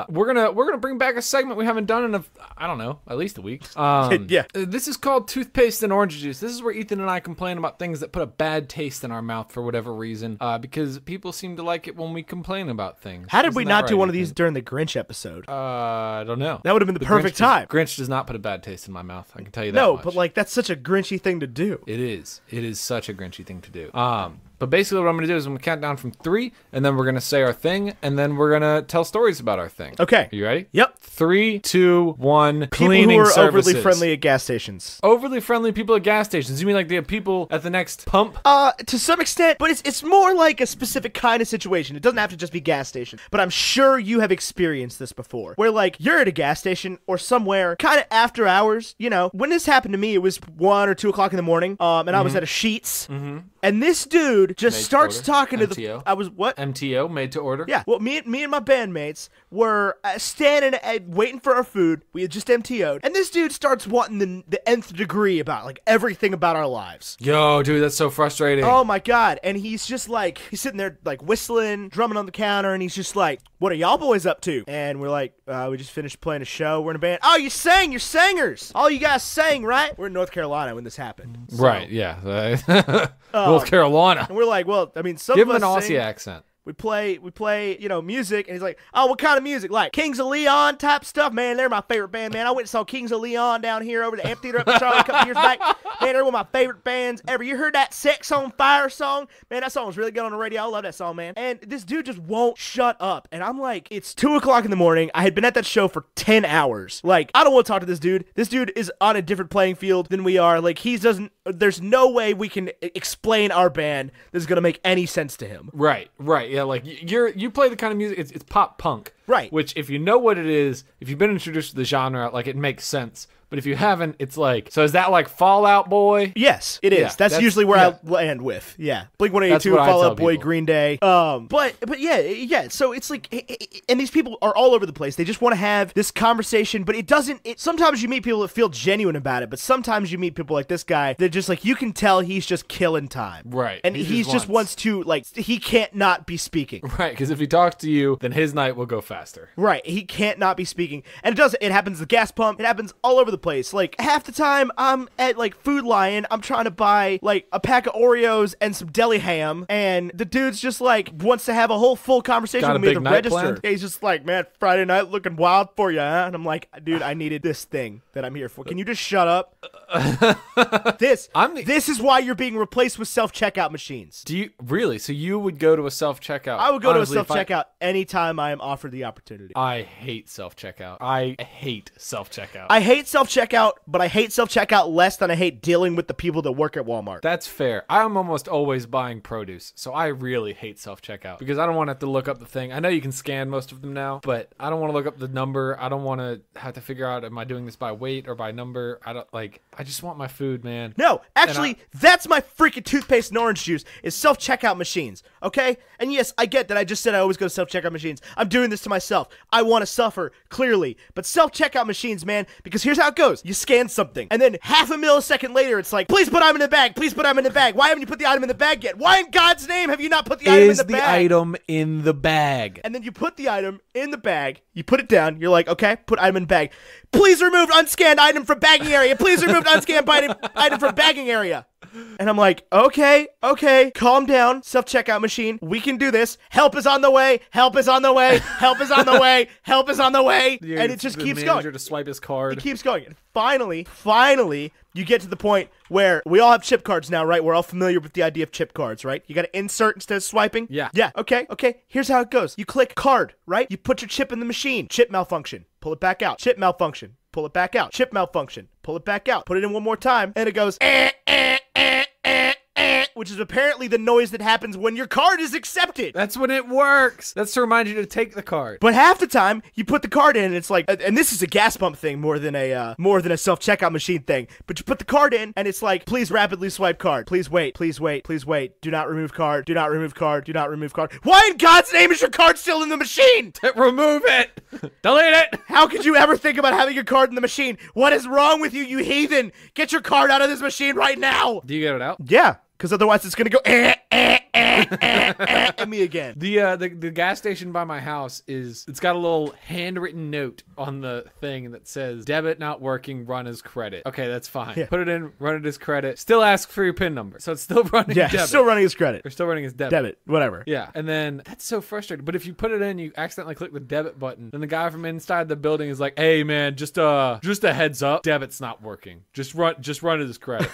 we're gonna bring back a segment we haven't done in at least a week. Yeah. This is called Toothpaste and Orange Juice. This is where Ethan and I complain about things that put a bad taste in our mouth for whatever reason, because people seem to like it when we complain about things. How did we not do one of these during the Grinch episode? I don't know. That would have been the perfect time. Grinch does not put a bad taste in my mouth. I can tell you that No, much. but that's such a Grinchy thing to do. It is. It is such a Grinchy thing to do. But basically what I'm going to do is I'm going to count down from 3, and then we're going to say our thing, and then we're going to tell stories about our thing. Okay. Are you ready? Yep. 3, 2, 1. People Cleaning who are services. overly friendly at gas stations. Overly friendly people at gas stations. You mean like the people at the next pump? To some extent, but it's more like a specific kind of situation. It doesn't have to just be gas station. But I'm sure you have experienced this before, where like you're at a gas station or somewhere kind of after hours. You know, when this happened to me, it was 1 or 2 o'clock in the morning, and I was at a Sheetz, and this dude just starts talking to the. I was what? MTO, made to order. Yeah. Well, me and my bandmates were standing waiting for our food. We had just MTO'd, and this dude starts wanting the nth degree about like everything about our lives. Yo, dude, that's so frustrating. Oh my god! And he's just like sitting there like whistling, drumming on the counter, and he's just like, "What are y'all boys up to?" And we're like, "We just finished playing a show. We're in a band." "Oh, you sang? You're singers. All you guys sang, right?" We're in North Carolina when this happened. So, right? Yeah. North Carolina. And we're like, well, I mean, some Give of him an us Aussie sing. accent. We play, you know, music, and he's like, "Oh, what kind of music? Like Kings of Leon type stuff, man. They're my favorite band, man. I went and saw Kings of Leon down here over the amphitheater up in Charlotte a couple years back. Man, they're one of my favorite bands ever. You heard that Sex on Fire song? Man, that song was really good on the radio. I love that song, man." And this dude just won't shut up. And I'm like, it's 2 o'clock in the morning. I had been at that show for 10 hours. Like, I don't want to talk to this dude. This dude is on a different playing field than we are. Like, there's no way we can explain our band that is going to make any sense to him. Right. Yeah, like you play the kind of music, it's pop punk. Right. Which, if you know what it is, if you've been introduced to the genre, like, it makes sense. But if you haven't, it's like, so is that like Fall Out Boy? Yes, it is. Yeah, that's usually where I land with. Yeah. Blink-182, Fall Out Boy, people. Green Day. But yeah. So it's like, and these people are all over the place. They just want to have this conversation, but sometimes you meet people that feel genuine about it, but sometimes you meet people like this guy that just like, you can tell he's just killing time. Right. And he just wants to, like, he can't not be speaking. Right, because if he talks to you, then his night will go faster. Right. He can't not be speaking. And it happens at the gas pump. It happens all over the place. Like, half the time I'm at like Food Lion, I'm trying to buy like a pack of Oreos and some deli ham, and the dude's just like wants to have a whole full conversation with me at the register. He's just like, "Man, Friday night looking wild for you, huh?" And I'm like, "Dude, I needed this thing that I'm here for. Can you just shut up?" This is why you're being replaced with self-checkout machines. Do you really? So you would go to a self-checkout? I would go to a self-checkout anytime I am offered the opportunity. I hate self-checkout. I hate self-checkout. I hate self-checkout, but I hate self-checkout less than I hate dealing with the people that work at Walmart. That's fair. I'm almost always buying produce, so I really hate self-checkout because I don't want to have to look up the thing. I know you can scan most of them now, but I don't want to look up the number. I don't want to have to figure out, am I doing this by weight or by number? I just want my food, man. No, actually, that's my freaking toothpaste and orange juice is self-checkout machines, okay? And yes, I get that I just said I always go to self-checkout machines. I'm doing this to myself. I want to suffer, clearly. But self-checkout machines, man, because here's how it goes. You scan something, and then half a millisecond later, it's like, "Please put item in the bag. Please put item in the bag. Why haven't you put the item in the bag yet? Why in God's name have you not put the item in the bag?" Is the item in the bag? And then you put the item in the bag. You put it down. You're like, "Okay, put item in bag. Please remove unscanned item from bagging area. Please remove unscanned item from bagging area." And I'm like, okay, calm down, self-checkout machine. We can do this. Help is on the way. Help is on the way. Help is on the way. Help is on the way. And it just keeps going. To swipe his card. It keeps going. And finally, you get to the point where we all have chip cards now, right? We're all familiar with the idea of chip cards, right? You got to insert instead of swiping. Yeah. Yeah. Okay. Here's how it goes. You click card, right? You put your chip in the machine. Chip malfunction. Pull it back out. Chip malfunction. Pull it back out. Chip malfunction. Pull it back out. Put it in one more time, and it goes, which is apparently the noise that happens when your card is accepted. That's when it works. That's to remind you to take the card. But half the time, you put the card in, and it's like, and this is a gas pump thing more than a self-checkout machine thing. But you put the card in, and it's like, "Please rapidly swipe card. Please wait. Please wait. Please wait. Do not remove card. Do not remove card. Do not remove card." Why in God's name is your card still in the machine? Remove it. Delete it. How could you ever think about having your card in the machine? What is wrong with you, you heathen? Get your card out of this machine right now. Do you get it out? Yeah. Because otherwise it's going to go at me again. The gas station by my house it's got a little handwritten note on the thing that says, "Debit not working, run as credit." Okay, that's fine. Yeah. Put it in, run it as credit. Still ask for your PIN number. So it's still running debit. Yeah, still running as credit. Or still running as debit. Debit, whatever. Yeah, and then that's so frustrating. But if you put it in, you accidentally click the debit button, then the guy from inside the building is like, "Hey man, just a heads up, debit's not working. Just run it as credit."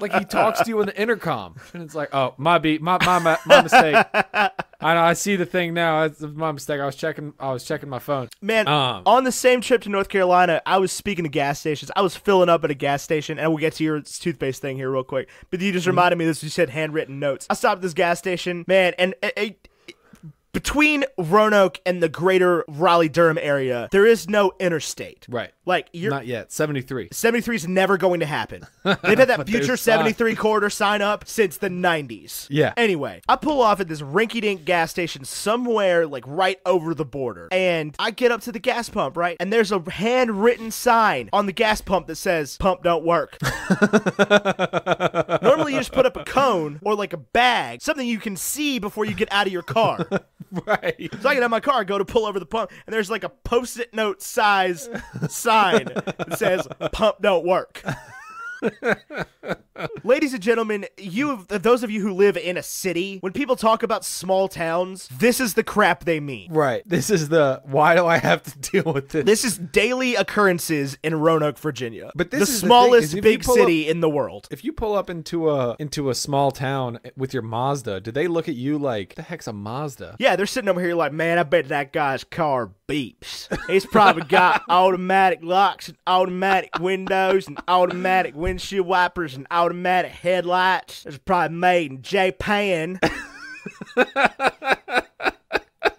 Like he talks to you on the intercom, and it's like, oh, my mistake. I know. I see the thing now. It's my mistake. I was checking my phone. Man, on the same trip to North Carolina, I was speaking to gas stations. I was filling up at a gas station, and we'll get to your toothpaste thing here real quick. But you just reminded me of this. You said handwritten notes. I stopped at this gas station, man, and between Roanoke and the greater Raleigh-Durham area, there is no interstate. Right. Like you're not yet. 73. 73 is never going to happen. They've had that future 73 corridor sign up since the 90s. Yeah. Anyway, I pull off at this rinky-dink gas station somewhere like right over the border. And I get up to the gas pump, right? And there's a handwritten sign on the gas pump that says, "Pump don't work." Normally you just put up a cone or like a bag, something you can see before you get out of your car. Right. So I get out of my car, go to pull over the pump, and there's like a Post-it note size sign that says, "Pump don't work." Ladies and gentlemen, those of you who live in a city, when people talk about small towns, this is the crap they mean. Right. This is why do I have to deal with this? This is daily occurrences in Roanoke, Virginia. But this the is smallest the thing, big city in the world. If you pull up into a small town with your Mazda, do they look at you like, the heck's a Mazda? Yeah, they're sitting over here like, man, I bet that guy's car beeps. He's probably got automatic locks and automatic windows and automatic windshield wipers and automatic headlights. It's probably made in Japan.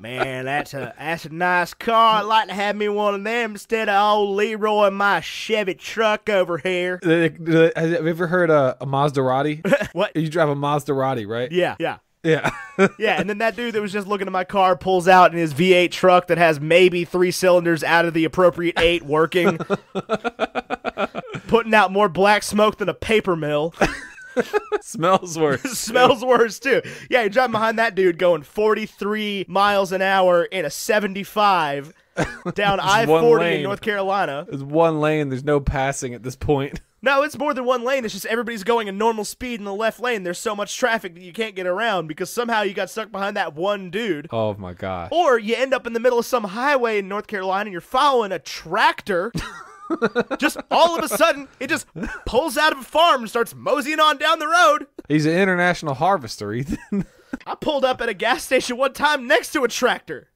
Man, that's a nice car. I'd like to have me one of them instead of old Leroy in my Chevy truck over here. Have you ever heard a Maserati? What? You drive a Maserati, right? Yeah. Yeah. Yeah, and then that dude that was just looking at my car pulls out in his V8 truck that has maybe 3 cylinders out of the appropriate 8 working, putting out more black smoke than a paper mill. Smells worse. Smells worse, too. Yeah, you're driving behind that dude going 43 miles an hour in a 75 down I-40 in North Carolina. There's one lane. There's no passing at this point. No, it's more than one lane. It's just everybody's going a normal speed in the left lane. There's so much traffic that you can't get around because somehow you got stuck behind that one dude. Oh, my gosh. Or you end up in the middle of some highway in North Carolina and you're following a tractor. Just all of a sudden, it just pulls out of a farm and starts moseying on down the road. He's an international harvester, Ethan. I pulled up at a gas station one time next to a tractor.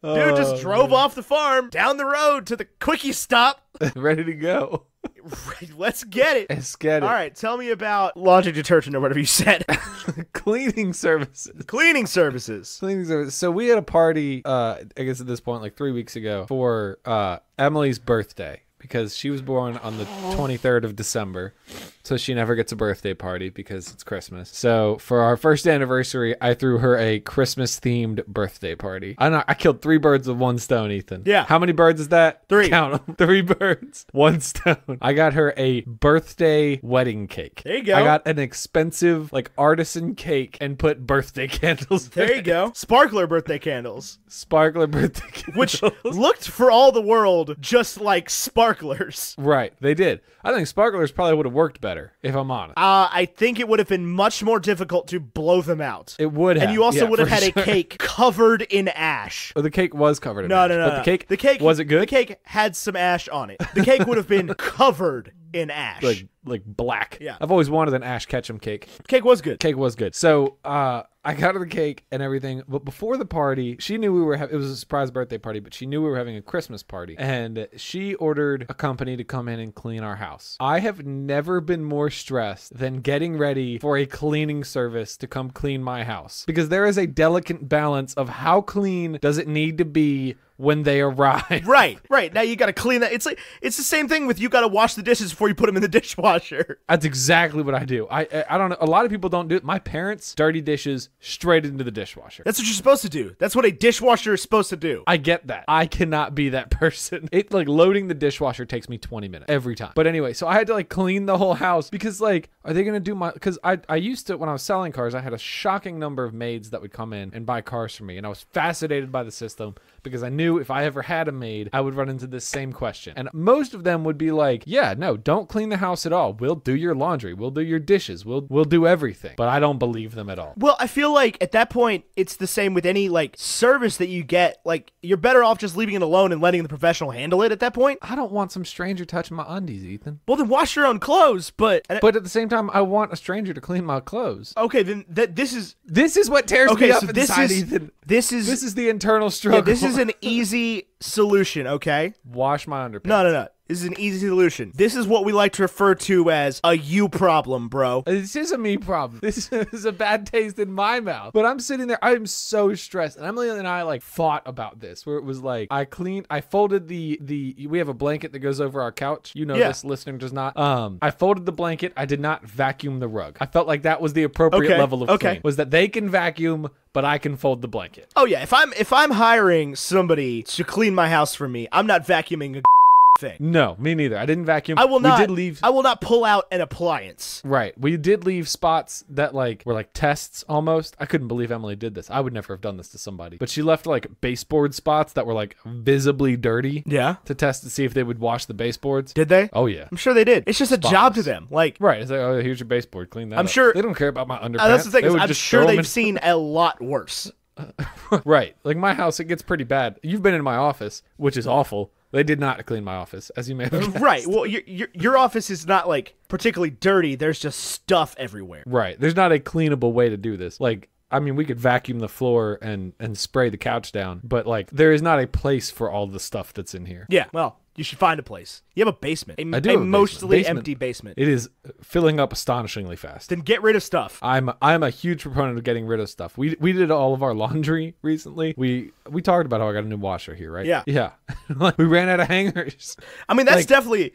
Dude just drove off the farm down the road to the quickie stop. Ready to go. Let's get it. Let's get it. All right, tell me about laundry detergent or whatever you said. Cleaning services. Cleaning services. Cleaning services. So we had a party, I guess at this point, like 3 weeks ago, for Emily's birthday. Because she was born on the 23rd of December. So she never gets a birthday party because it's Christmas. So for our first anniversary, I threw her a Christmas-themed birthday party. I killed 3 birds with 1 stone, Ethan. Yeah. How many birds is that? 3. Count them. 3 birds, 1 stone. I got her a birthday wedding cake. There you go. I got an expensive, like, artisan cake and put birthday candles in There you go. Sparkler birthday candles. Sparkler birthday candles. Which looked for all the world just like sparklers. Right, they did. I think sparklers probably would have worked better, if I'm honest. I think it would have been much more difficult to blow them out. It would have. And you also would have had sure. a cake covered in ash. Oh, the cake was covered in No, ash. no, no. But no. The cake was it good? The cake had some ash on it. The cake would have been covered in ash. Like black. Yeah. I've always wanted an Ash Ketchum cake. Cake was good. Cake was good. So I got her the cake and everything, but before the party, she knew we were it was a surprise birthday party, but she knew we were having a Christmas party, and she ordered a company to come in and clean our house. I have never been more stressed than getting ready for a cleaning service to come clean my house, because there is a delicate balance of how clean does it need to be when they arrive. Right. Now you got to clean that. It's the same thing with you got to wash the dishes before you put them in the dishwasher. That's exactly what I do. I don't know. A lot of people don't do it. My parents, dirty dishes straight into the dishwasher. That's what you're supposed to do. That's what a dishwasher is supposed to do. I get that. I cannot be that person. It like loading the dishwasher takes me 20 minutes every time. But anyway, so I had to like clean the whole house because like, are they going to do because I used to, when I was selling cars, I had a shocking number of maids that would come in and buy cars for me. And I was fascinated by the system because I knew if I ever had a maid, I would run into this same question. And most of them would be like, yeah, no, don't clean the house at all. We'll do your laundry. We'll do your dishes. We'll do everything. But I don't believe them at all. Well, I feel feel like at that point, it's the same with any like service that you get. Like, you're better off just leaving it alone and letting the professional handle it at that point. I don't want some stranger touching my undies, Ethan. Well, then wash your own clothes, but at the same time, I want a stranger to clean my clothes. Okay, then this is what tears me up inside, Ethan. This is the internal struggle. Yeah, this is an easy solution, okay? Wash my underpants. No. This is an easy solution. This is what we like to refer to as a you problem, bro. This is a me problem. This is a bad taste in my mouth. But I'm sitting there, I'm so stressed. And Emily and I like fought about this, where it was like, I folded we have a blanket that goes over our couch. You know this, listener does not. I folded the blanket. I did not vacuum the rug. I felt like that was the appropriate level of clean. Was that they can vacuum, but I can fold the blanket. Oh yeah, if I'm hiring somebody to clean my house for me, I'm not vacuuming a thing. No, me neither. I didn't vacuum. I will not pull out an appliance. Right. We did leave spots that like were like tests almost. I couldn't believe Emily did this. I would never have done this to somebody. But she left like baseboard spots that were like visibly dirty. Yeah. To test to see if they would wash the baseboards. Did they? Oh yeah. I'm sure they did. It's just a job to them. Like, right. It's like, oh, here's your baseboard. Clean that. I'm sure they don't care about my underpants. That's the thing. I'm sure they've seen a lot worse. Right. Like my house, it gets pretty bad. You've been in my office, which is awful. They did not clean my office, as you may have guessed. Right. Well, your office is not like particularly dirty. There's just stuff everywhere. Right. There's not a cleanable way to do this. Like, I mean, we could vacuum the floor and spray the couch down, but like there is not a place for all the stuff that's in here. Yeah. Well, you should find a place. You have a basement. I do have a mostly empty basement. It is filling up astonishingly fast. Then get rid of stuff. I'm a huge proponent of getting rid of stuff. We did all of our laundry recently. We talked about how I got a new washer here, right? Yeah. Yeah. We ran out of hangers. I mean, that's definitely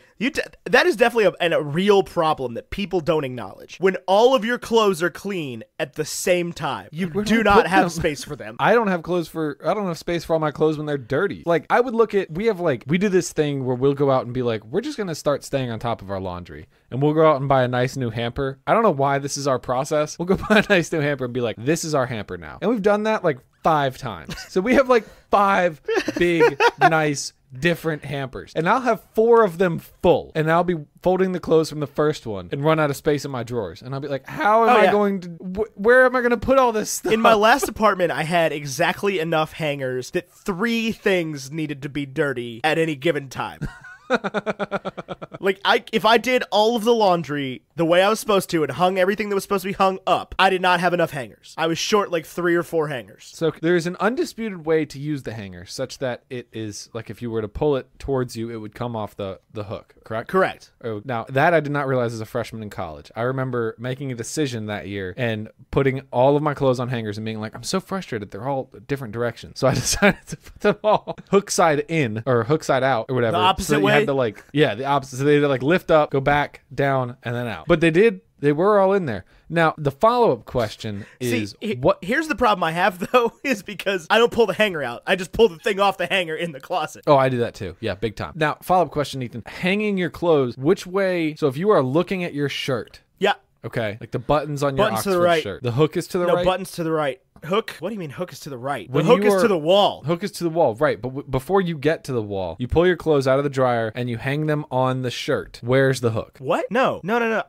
that is definitely a real problem that people don't acknowledge. When all of your clothes are clean at the same time, you do not have space for them. I don't have space for all my clothes when they're dirty. Like I would look at we do this thing where we'll go out and be like, we're just going to start staying on top of our laundry. And we'll go out and buy a nice new hamper. I don't know why this is our process. We'll go buy a nice new hamper and be like, this is our hamper now. And we've done that like 5 times. So we have like 5 big, nice, different hampers. And I'll have 4 of them full. And I'll be folding the clothes from the first one and run out of space in my drawers. And I'll be like, how am I going to, where am I going to put all this stuff? In my last apartment, I had exactly enough hangers that 3 things needed to be dirty at any given time. Like if I did all of the laundry the way I was supposed to and hung everything that was supposed to be hung up, I did not have enough hangers. I was short like 3 or 4 hangers. So there's an undisputed way to use the hanger such that it is like if you were to pull it towards you, it would come off the hook, correct? Correct. Oh, now that I did not realize as a freshman in college. I remember making a decision that year and putting all of my clothes on hangers and being like, I'm so frustrated. They're all different directions. So I decided to put them all hook side in or hook side out or whatever. The opposite way? Had to like, yeah, the opposite. So they had to like lift up, go back, down, and then out. But they were all in there. Now, the follow-up question is what? Here's the problem I have, though, is because I don't pull the hanger out. I just pull the thing off the hanger in the closet. Oh, I do that too. Yeah, big time. Now, follow-up question, Ethan. Hanging your clothes, which way? So if you are looking at your shirt. Yeah. Okay. Like the buttons on your Oxford to the right. shirt. The hook is to the right? No, buttons to the right. Hook? What do you mean hook is to the right? The hook is to the wall. Hook is to the wall, right. But before you get to the wall, you pull your clothes out of the dryer and you hang them on the shirt. Where's the hook? What? No.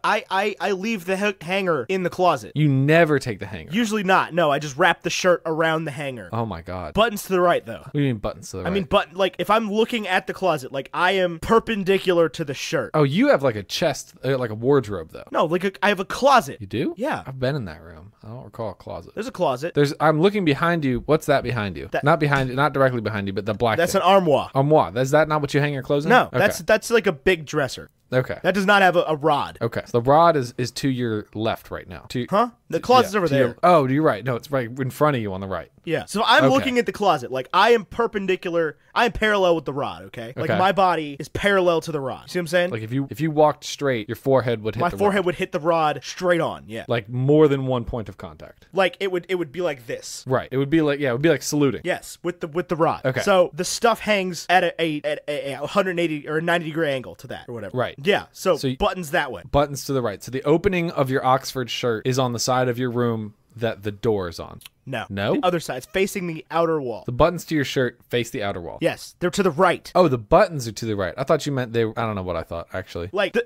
I leave the hook hanger in the closet. You never take the hanger? Usually not. No, I just wrap the shirt around the hanger. Oh my God. Buttons to the right, though. What do you mean buttons to the right? I mean, like, if I'm looking at the closet, like, I am perpendicular to the shirt. Oh, you have like a chest, like a wardrobe, though. No, like, I have a closet. You do? Yeah. I've been in that room. I don't recall a closet. There's a closet. I'm looking behind you. What's that behind you? Not behind you, not directly behind you, but the black That's thing. an armoire. Armoire. Is that not what you hang your clothes in? No, Okay. that's like a big dresser. Okay. That does not have a rod. Okay. So the rod is to your left right now. Huh? The closet's over there. Oh, you're right. No, it's right in front of you on the right. Yeah. So I'm looking at the closet. Like, I am perpendicular. I am parallel with the rod, okay? Like, my body is parallel to the rod. You see what I'm saying? Like, if you walked straight, your forehead would hit the rod. My forehead would hit the rod straight on, yeah. Like, more than one point of contact. Like, it would be like this. Right. It would be like saluting. Yes, with the rod. Okay. So the stuff hangs at a 180 or 90 degree angle to that or whatever. Right. Yeah. So buttons that way. Buttons to the right. So the opening of your Oxford shirt is on the side of your room that the door is on. No. No? The other side's facing the outer wall. The buttons to your shirt face the outer wall. Yes, they're to the right. Oh, the buttons are to the right. I thought you meant I don't know what I thought, actually. Like,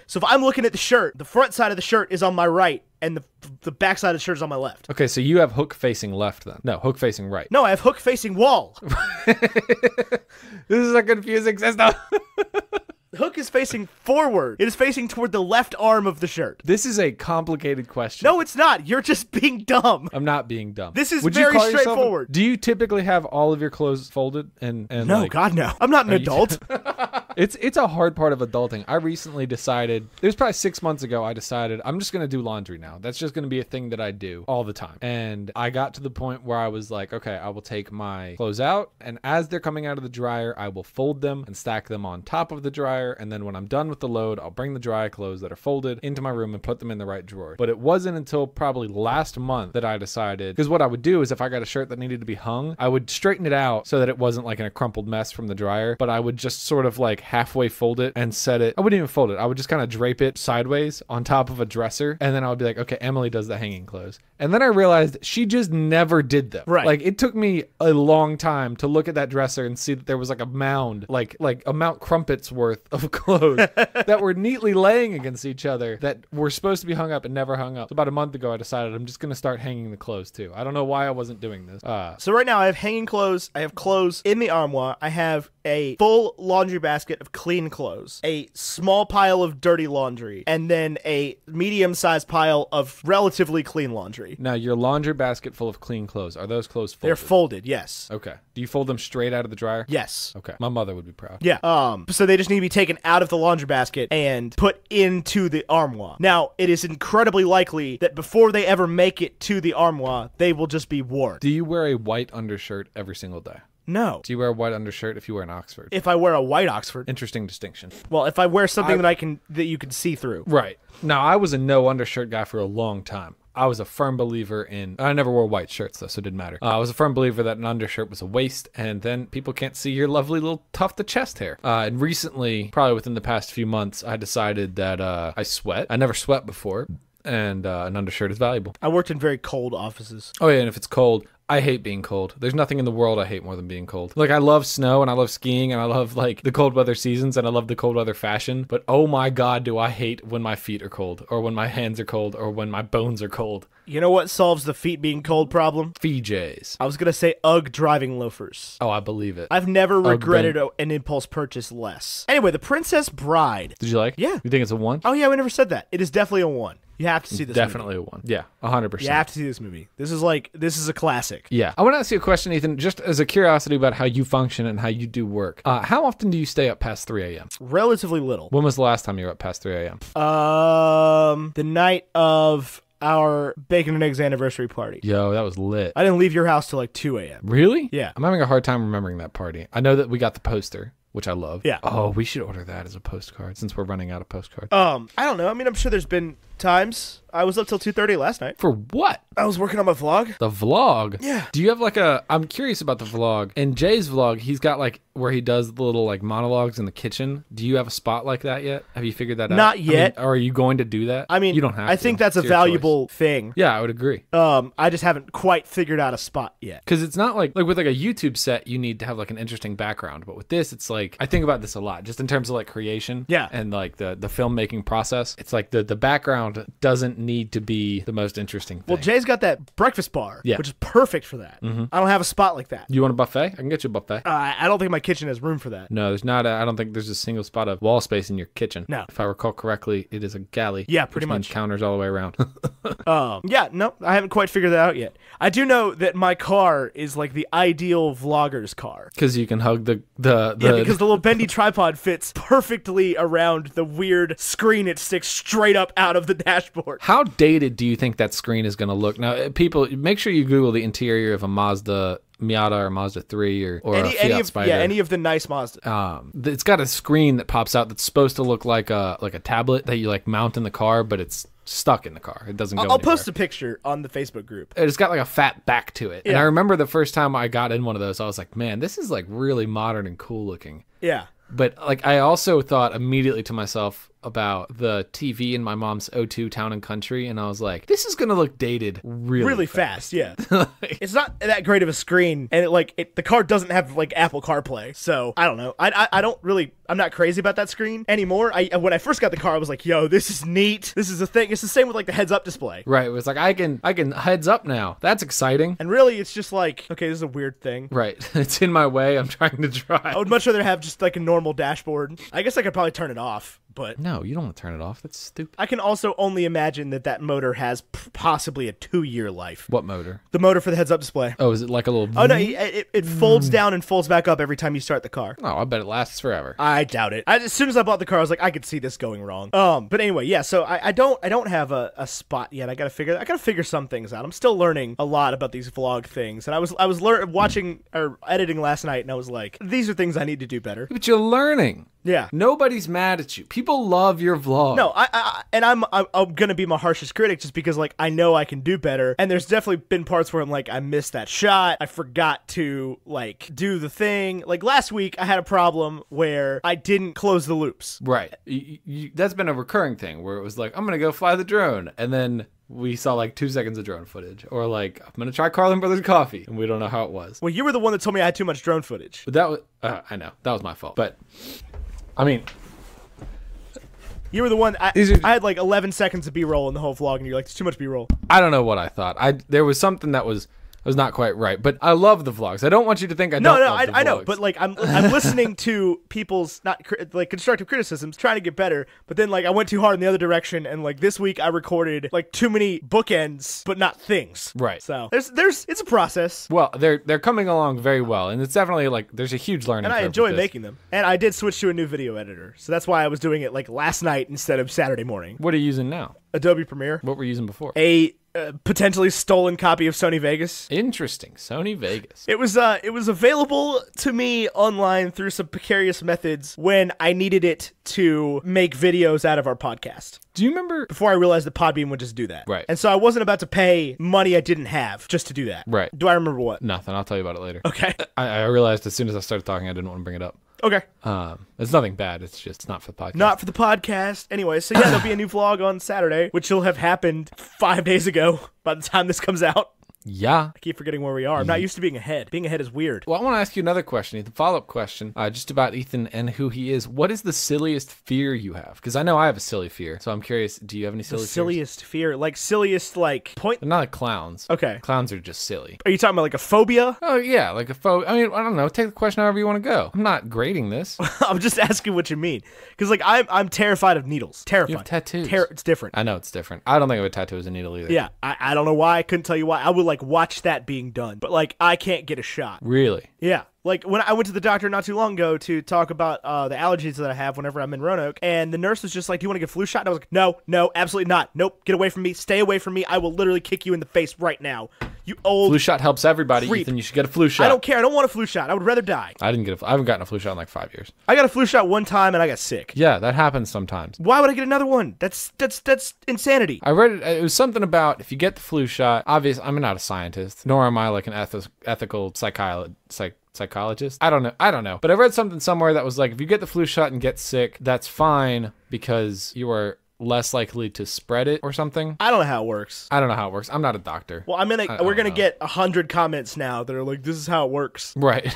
So if I'm looking at the shirt, the front side of the shirt is on my right, and the back side of the shirt is on my left. Okay, so you have hook facing left then. No, hook facing right. No, I have hook facing wall. This is a confusing system. The hook is facing forward. It is facing toward the left arm of the shirt. This is a complicated question. No, it's not. You're just being dumb. I'm not being dumb. This is Would you very call yourself straightforward. Do you typically have all of your clothes folded and No, like, God, no. I'm not an adult. It's a hard part of adulting. I recently decided, it was probably 6 months ago, I decided I'm just going to do laundry now. That's just going to be a thing that I do all the time. And I got to the point where I was like, okay, I will take my clothes out, and as they're coming out of the dryer, I will fold them and stack them on top of the dryer. And then when I'm done with the load, I'll bring the dry clothes that are folded into my room and put them in the right drawer. But it wasn't until probably last month that I decided, because what I would do is if I got a shirt that needed to be hung, I would straighten it out so that it wasn't like in a crumpled mess from the dryer, but I would just sort of like halfway fold it and set it. I wouldn't even fold it. I would just kind of drape it sideways on top of a dresser. And then I would be like, okay, Emily does the hanging clothes. And then I realized she just never did them. Right. Like it took me a long time to look at that dresser and see that there was like a mound, like a Mount Crumpet's worth of clothes that were neatly laying against each other that were supposed to be hung up and never hung up. So about a month ago, I decided I'm just going to start hanging the clothes too. I don't know why I wasn't doing this. So right now I have hanging clothes. I have clothes in the armoire. I have a full laundry basket of clean clothes, a small pile of dirty laundry, and then a medium-sized pile of relatively clean laundry. Now, your laundry basket full of clean clothes, are those clothes folded? They're folded, yes. Okay. Do you fold them straight out of the dryer? Yes. Okay. My mother would be proud. Yeah. So they just need to be taken out of the laundry basket and put into the armoire. Now, it is incredibly likely that before they ever make it to the armoire, they will just be worn. Do you wear a white undershirt every single day? No. Do you wear a white undershirt if you wear an Oxford? If I wear a white Oxford. Interesting distinction. Well, if I wear something that you can see through. Right. Now, I was a no undershirt guy for a long time. I was a firm believer in, I never wore white shirts though, so it didn't matter. I was a firm believer that an undershirt was a waste, and then people can't see your lovely little tuft of chest hair. And recently, probably within the past few months, I decided that I sweat. I never sweat before, and an undershirt is valuable. I worked in very cold offices. Oh yeah, and if it's cold, I hate being cold. There's nothing in the world I hate more than being cold. Like, I love snow, and I love skiing, and I love, like, the cold weather seasons, and I love the cold weather fashion. But oh my God, do I hate when my feet are cold, or when my hands are cold, or when my bones are cold. You know what solves the feet being cold problem? VJs. I was going to say UGG driving loafers. Oh, I believe it. I've never regretted an impulse purchase less. Anyway, The Princess Bride. Did you like it? Yeah. You think it's a 1? Oh, yeah, we never said that. It is definitely a 1. You have to see this Definitely movie. a 1. Yeah, 100%. You have to see this movie. This is a classic. Yeah. I want to ask you a question, Ethan, just as a curiosity about how you function and how you do work. How often do you stay up past 3 a.m.? Relatively little. When was the last time you were up past 3 a.m.? The night of our Bacon and Eggs anniversary party. Yo, that was lit. I didn't leave your house till like 2 a.m. Really? Yeah. I'm having a hard time remembering that party. I know that we got the poster, which I love. Yeah. Oh, we should order that as a postcard since we're running out of postcards. I don't know. I mean, I'm sure there's been times. I was up till 2:30 last night. For what? I was working on my vlog. The vlog? Yeah. Do you have like I'm curious about the vlog. In Jay's vlog, he's got like where he does the little like monologues in the kitchen. Do you have a spot like that yet? Have you figured that out? Not yet. Or are you going to do that? I mean, you don't have to. I think that's a It's your valuable thing. Yeah, I would agree. I just haven't quite figured out a spot yet. Because it's not like with like a YouTube set, you need to have like an interesting background. But with this, it's like, I think about this a lot, just in terms of like creation. Yeah. And like the filmmaking process. It's like the background doesn't need to be the most interesting thing. Well, Jay's got that breakfast bar, Yeah. which is perfect for that. Mm-hmm. I don't have a spot like that. You want a buffet? I can get you a buffet. I don't think my kitchen has room for that. No, there's not. I don't think there's a single spot of wall space in your kitchen. No. If I recall correctly, it is a galley. Yeah, pretty which means much. counters all the way around. Yeah, no, I haven't quite figured that out yet. I do know that my car is like the ideal vlogger's car. Because you can hug the Yeah, because the little bendy tripod fits perfectly around the weird screen it sticks straight up out of the dashboard. How dated do you think that screen is going to look? Now, people, make sure you Google the interior of a Mazda Miata or Mazda 3 or a Fiat Spider. Yeah, any of the nice Mazda. It's got a screen that pops out that's supposed to look like a tablet that you like mount in the car, but it's stuck in the car. It doesn't go I'll anywhere. post a picture on the Facebook group. It's got like a fat back to it. And Yeah. I remember the first time I got in one of those, I was like, man, this is like really modern and cool looking. Yeah. But like I also thought immediately to myself, about the TV in my mom's O2 Town and Country, and I was like, this is gonna look dated really fast. Yeah. It's not that great of a screen, and the car doesn't have like Apple CarPlay, so I don't know. I don't really, I'm not crazy about that screen anymore. When I first got the car, I was like, yo, this is neat. This is a thing. It's the same with like the heads-up display. Right. It was like, I can heads up now. That's exciting. And really, it's just like, okay, this is a weird thing. Right. It's in my way. I'm trying to drive. I would much rather have just like a normal dashboard. I guess I could probably turn it off. But no, you don't want to turn it off. That's stupid. I can also only imagine that motor has possibly a 2-year life. What motor? The motor for the heads-up display. Oh, is it like a little... Oh, no, it folds down and folds back up every time you start the car. Oh, I bet it lasts forever. I doubt it. As soon as I bought the car, I was like, I could see this going wrong. But anyway, yeah, so I don't have a spot yet. I gotta figure some things out. I'm still learning a lot about these vlog things. And I was watching or editing last night, and I was like, these are things I need to do better. But you're learning. Yeah. Nobody's mad at you. People love your vlog. No, I'm gonna be my harshest critic just because like I know I can do better, and there's definitely been parts where I'm like, I missed that shot. I forgot to like do the thing. Like last week, I had a problem where I didn't close the loops. Right. That's been a recurring thing where it was like, I'm gonna go fly the drone, and then we saw like 2 seconds of drone footage, or like, I'm gonna try Carlin Brothers coffee, and we don't know how it was. Well, you were the one that told me I had too much drone footage. But that was, I know, that was my fault. But I mean, you were the one. I had like 11 seconds of B-roll in the whole vlog, and you're like, "There's too much B-roll." I don't know what I thought. There was something that was not quite right. But I love the vlogs. I don't want you to think I don't. No, I know. But like, I'm listening to people's like constructive criticisms, trying to get better. But then like, I went too hard in the other direction, and like this week I recorded like too many bookends, but not things. Right. So it's a process. Well, they're coming along very well, and it's definitely like there's a huge learning. And I enjoy making them. And I did switch to a new video editor, so that's why I was doing it like last night instead of Saturday morning. What are you using now? Adobe Premiere. What were you using before? A potentially stolen copy of Sony Vegas. Interesting. Sony Vegas. It was available to me online through some precarious methods when I needed it to make videos out of our podcast. Do you remember? Before I realized that Podbean would just do that. Right. And so I wasn't about to pay money I didn't have just to do that. Right. Do I remember what? Nothing. I'll tell you about it later. Okay. I realized as soon as I started talking, I didn't want to bring it up. Okay. It's nothing bad. It's just not for the podcast. Not for the podcast. Anyway, so yeah, there'll be a new vlog on Saturday, which will have happened 5 days ago by the time this comes out. Yeah. I keep forgetting where we are. I'm not used to being ahead. Being ahead is weird. Well, I want to ask you another question, Ethan. Follow-up question, just about Ethan and who he is. What is the silliest fear you have? Because I know I have a silly fear, so I'm curious. Do you have any silliest fear? Like silliest, like point? They're not like clowns. Okay. Clowns are just silly. Are you talking about like a phobia? Oh yeah, like a phobia. I mean, I don't know. Take the question however you want to go. I'm not grading this. I'm just asking what you mean. Because like I'm terrified of needles. Terrified. You have tattoos. It's different. I know it's different. I don't think of a tattoo as a needle either. Yeah. I don't know why. I couldn't tell you why. I would like watch that being done, but like I can't get a shot. Really? Yeah. Like when I went to the doctor not too long ago to talk about the allergies that I have whenever I'm in Roanoke, and the nurse was just like, "Do you want to get a flu shot?" And I was like, "No, absolutely not. Nope, get away from me. Stay away from me. I will literally kick you in the face right now. You old flu shot helps everybody. creep. Ethan, you should get a flu shot." I don't care. I don't want a flu shot. I would rather die. I haven't gotten a flu shot in like 5 years. I got a flu shot one time and I got sick. Yeah, that happens sometimes. Why would I get another one? That's insanity. I read it was something about if you get the flu shot, obviously I'm not a scientist, nor am I like an ethical psychologist. I don't know. But I read something somewhere that was like, if you get the flu shot and get sick, that's fine because you are less likely to spread it or something. I don't know how it works. I don't know how it works. I'm not a doctor. Well, we're gonna get 100 comments now that are like, "This is how it works." Right.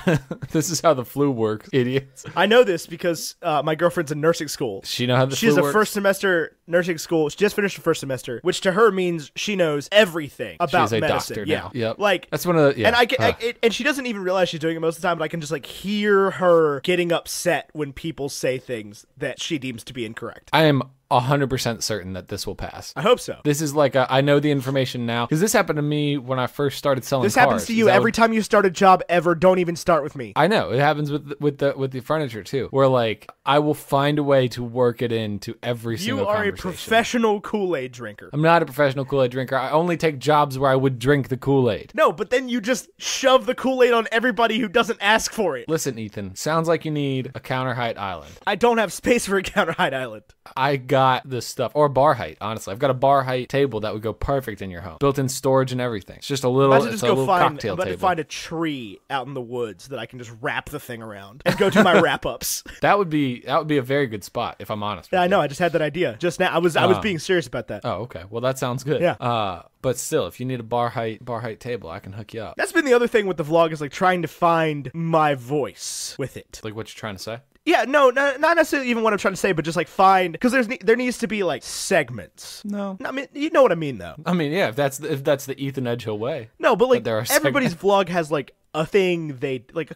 This is how the flu works, idiots. I know this because my girlfriend's in nursing school. She know how the She's flu works? a first semester nursing school. She just finished her first semester, which to her means she knows everything about She's a medicine. doctor Yeah. now. Yep. Like that's one of the. Yeah. And and she doesn't even realize she's doing it most of the time. But I can just like hear her getting upset when people say things that she deems to be incorrect. I am 100% certain that this will pass. I hope so. This is like I know the information now because this happened to me when I first started selling This cars. happens to you every time you start a job ever. Don't even start with me. I know it happens with the furniture too, where like I will find a way to work it into every single conversation. You are a conversation. professional Kool-Aid drinker. I'm not a professional Kool-Aid drinker. I only take jobs where I would drink the Kool-Aid. No, but then you just shove the Kool-Aid on everybody who doesn't ask for it. Listen, Ethan, sounds like you need a counter height island. I don't have space for a counter height island. I got this stuff, or bar height, honestly. I've got a bar height table that would go perfect in your home. Built-in storage and everything. It's just a little, I'm about cocktail to table. find a tree out in the woods that I can just wrap the thing around and go to my wrap-ups. That would be a very good spot, if I'm honest with Yeah, I you. know. I just had that idea just now. I was being serious about that. Oh, okay. Well, that sounds good. Yeah. But still, if you need a bar height table, I can hook you up. That's been the other thing with the vlog is like trying to find my voice with it. Like what you're trying to say? Yeah, no, not necessarily even what I'm trying to say, but just like find, because there needs to be like segments. No. I mean, you know what I mean though. I mean, yeah, if that's the Ethan Edgehill way. No, but like there are everybody's vlog has like a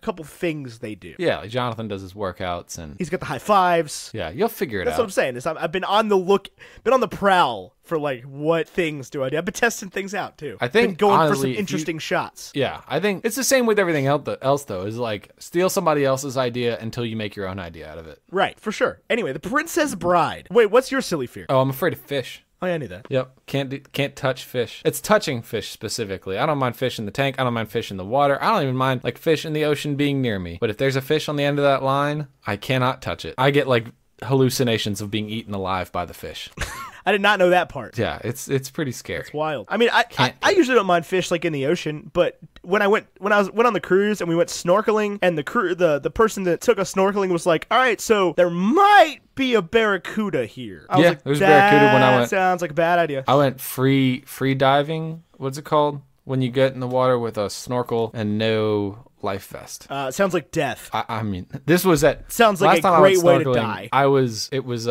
couple things they do. Yeah, like Jonathan does his workouts and He's got the high fives. yeah, you'll figure it That's out. what I'm saying. Is I've been on the prowl for like what things do I do. I've been testing things out too. I think, been going honestly, for some if interesting shots. Yeah, I think it's the same with everything else though. Is like steal somebody else's idea until you make your own idea out of it. Right, for sure. Anyway, The Princess Bride. Wait, what's your silly fear? Oh, I'm afraid of fish. Oh yeah, I knew that. Yep, can't touch fish. It's touching fish specifically. I don't mind fish in the tank. I don't mind fish in the water. I don't even mind like fish in the ocean being near me. But if there's a fish on the end of that line, I cannot touch it. I get like hallucinations of being eaten alive by the fish. I did not know that part. Yeah, it's pretty scary. It's wild. I mean, I usually don't mind fish like in the ocean, but when I went on the cruise and we went snorkeling, and the person that took us snorkeling was like, "All right, so there might be a barracuda here." I was like, there's a barracuda when I went. Sounds like a bad idea. I went free diving. What's it called? When you get in the water with a snorkel and no life vest. Sounds like death. I mean, this was at sounds like a great way to die. It was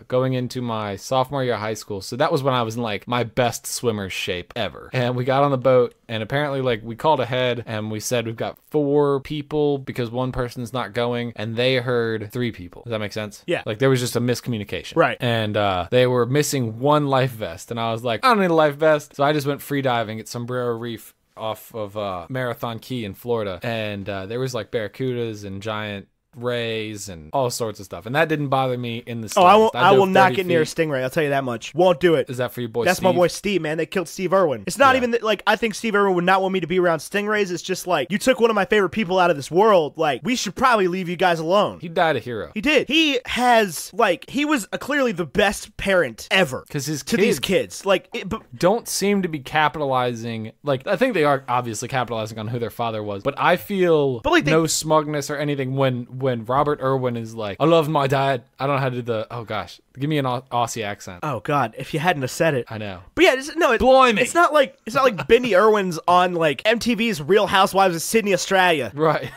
going into my sophomore year of high school, so that was when I was in like my best swimmer shape ever. And we got on the boat, and apparently like we called ahead and we said we've got 4 people because one person's not going, and they heard 3 people. Does that make sense? Yeah. Like there was just a miscommunication. Right. And they were missing 1 life vest, and I was like, I don't need a life vest, so I just went free diving at Sombrero Reef off of Marathon Key in Florida, and there was like barracudas and giant rays and all sorts of stuff, and that didn't bother me in the slightest. I will not get near a stingray. I'll tell you that much. Won't do it. Is that for your boy? That's Steve? my boy Steve, man. They killed Steve Irwin. It's not even that, like, I think Steve Irwin would not want me to be around stingrays. It's just like, you took one of my favorite people out of this world. Like, we should probably leave you guys alone. He died a hero. He did. He was clearly the best parent ever. Because these kids, like, don't seem to be capitalizing. Like, I think they are obviously capitalizing on who their father was, but I feel no smugness or anything when Robert Irwin is like, I love my dad. I don't know how to do oh gosh, give me an Aussie accent. Oh god, if you hadn't have said it. I know. But yeah, Blimey. It's not like Benny Irwin's on like MTV's Real Housewives of Sydney, Australia. Right.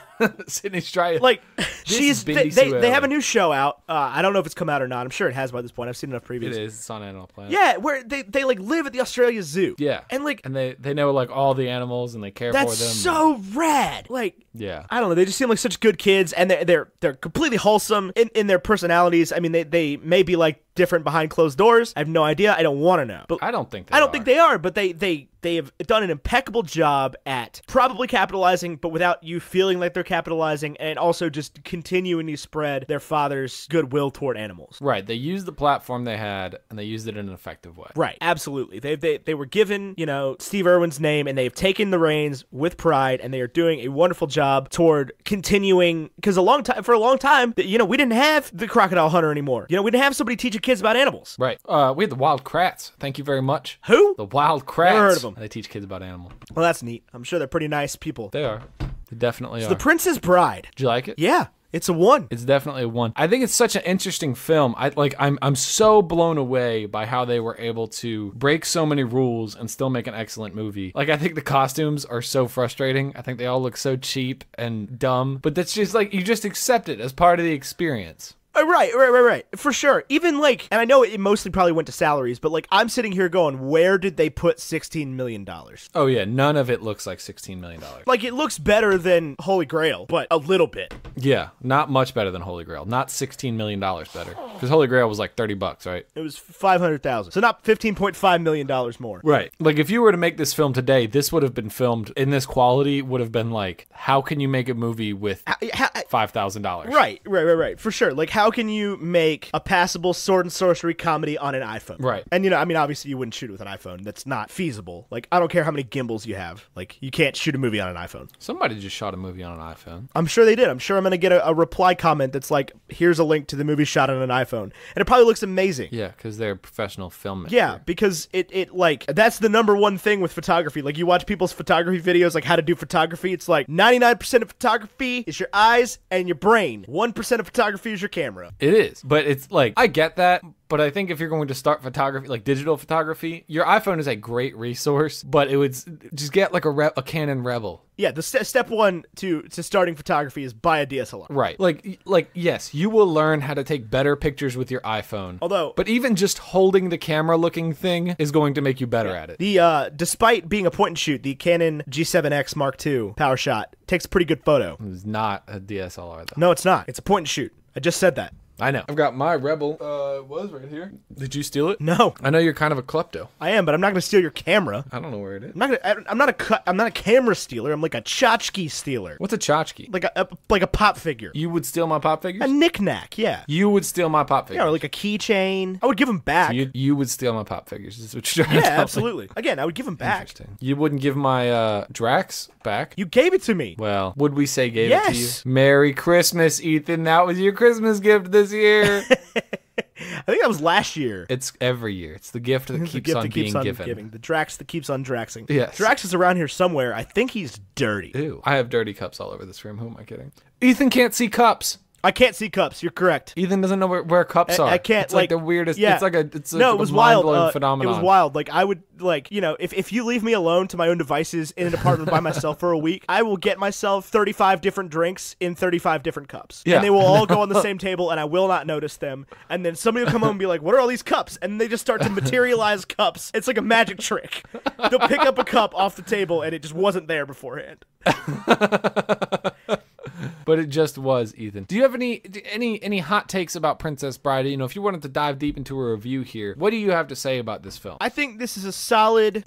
Sydney Australia. Like, they have a new show out. I don't know if it's come out or not. I'm sure it has by this point. I've seen enough previews. It is. It's on Animal Planet. Yeah, where they like live at the Australia Zoo. Yeah. And like, and they know like all the animals and they care for them. That's so rad. Like, yeah. I don't know. They just seem like such good kids, and they're completely wholesome in their personalities. I mean, they may be like different behind closed doors. I have no idea. I don't want to know. But I don't think they are. But they have done an impeccable job at probably capitalizing, but without you feeling like they're capitalizing, and also just continuing to spread their father's goodwill toward animals. Right. They used the platform they had, and they used it in an effective way. Right. Absolutely. They were given, Steve Irwin's name, and they've taken the reins with pride, and they are doing a wonderful job toward continuing, because for a long time, we didn't have the crocodile hunter anymore. We didn't have somebody teaching kids about animals. Right. We had the wild krats. Thank you very much. Who? The wild krats. Never heard of them. They teach kids about animals. Well, that's neat. I'm sure they're pretty nice people. They are. They definitely are. The Princess Bride. Did you like it? Yeah. It's a 1. It's definitely a 1. I think it's such an interesting film. I'm so blown away by how they were able to break so many rules and still make an excellent movie. Like, I think the costumes are so frustrating. I think they all look so cheap and dumb. But that's just like, you just accept it as part of the experience. Right. For sure. Even like, and I know it mostly probably went to salaries, but like, I'm sitting here going, where did they put $16 million? Oh yeah, none of it looks like $16 million. Like, it looks better than Holy Grail, but a little bit. Yeah, not much better than Holy Grail. Not $16 million better. Because Holy Grail was like $30, right? It was $500,000. So not $15.5 million more. Right. Like if you were to make this film today, this would have been filmed in this quality, would have been like, how can you make a movie with $5,000? Right. For sure. Like, how can you make a passable sword and sorcery comedy on an iPhone? Right. And, you know, I mean, obviously you wouldn't shoot it with an iPhone. That's not feasible. Like, I don't care how many gimbals you have. Like, you can't shoot a movie on an iPhone. Somebody just shot a movie on an iPhone. I'm sure they did. I'm sure I'm going to get a reply comment that's like, here's a link to the movie shot on an iPhone. And it probably looks amazing. Yeah, because they're professional filmmakers. Yeah, because it like, that's the number one thing with photography. Like, you watch people's photography videos, like how to do photography. It's like 99% of photography is your eyes and your brain. 1% of photography is your camera. It is. But it's like, I get that. But I think if you're going to start photography, like digital photography, your iPhone is a great resource, but it would just get like a Canon Rebel. Yeah, the step one to starting photography is buy a DSLR. Right. Like yes, you will learn how to take better pictures with your iPhone. But even just holding the camera looking thing is going to make you better at it. The despite being a point and shoot, the Canon G7X Mark II Power Shot takes a pretty good photo. It's not a DSLR though. No, it's not. It's a point and shoot. I just said that. I know. I've got my Rebel. It was right here. Did you steal it? No. I know you're kind of a klepto. I am, but I'm not going to steal your camera. I don't know where it is. I'm not a camera stealer. I'm like a tchotchke stealer. What's a tchotchke? Like a pop figure. You would steal my pop figures? A knick-knack, yeah. You would steal my pop figures? Yeah, or like a keychain. I would give them back. So you would steal my pop figures, is what you're trying to tell me. Absolutely. Again, I would give them back. Interesting. You wouldn't give my Drax back? You gave it to me. Well, would we say gave it to you? Merry Christmas, Ethan. That was your Christmas gift this year. I think that was last year. It's every year. It's the gift that keeps on being given. The Drax that keeps on Draxing. Yes. Drax is around here somewhere. I think he's dirty. Ew. I have dirty cups all over this room. Who am I kidding? Ethan can't see cups. I can't see cups. You're correct. Ethan doesn't know where cups are. I can't. It's like the weirdest. Yeah. It's no, it was wild. Phenomenon. It was wild. Like I would if you leave me alone to my own devices in an apartment by myself for a week, I will get myself 35 different drinks in 35 different cups. Yeah. And they will all go on the same table, and I will not notice them. And then somebody will come home and be like, "What are all these cups?" And they just start to materialize cups. It's like a magic trick. They'll pick up a cup off the table, and it just wasn't there beforehand. But it just was, Ethan. Do you have any hot takes about Princess Bride? You know, if you wanted to dive deep into a review here, what do you have to say about this film? I think this is a solid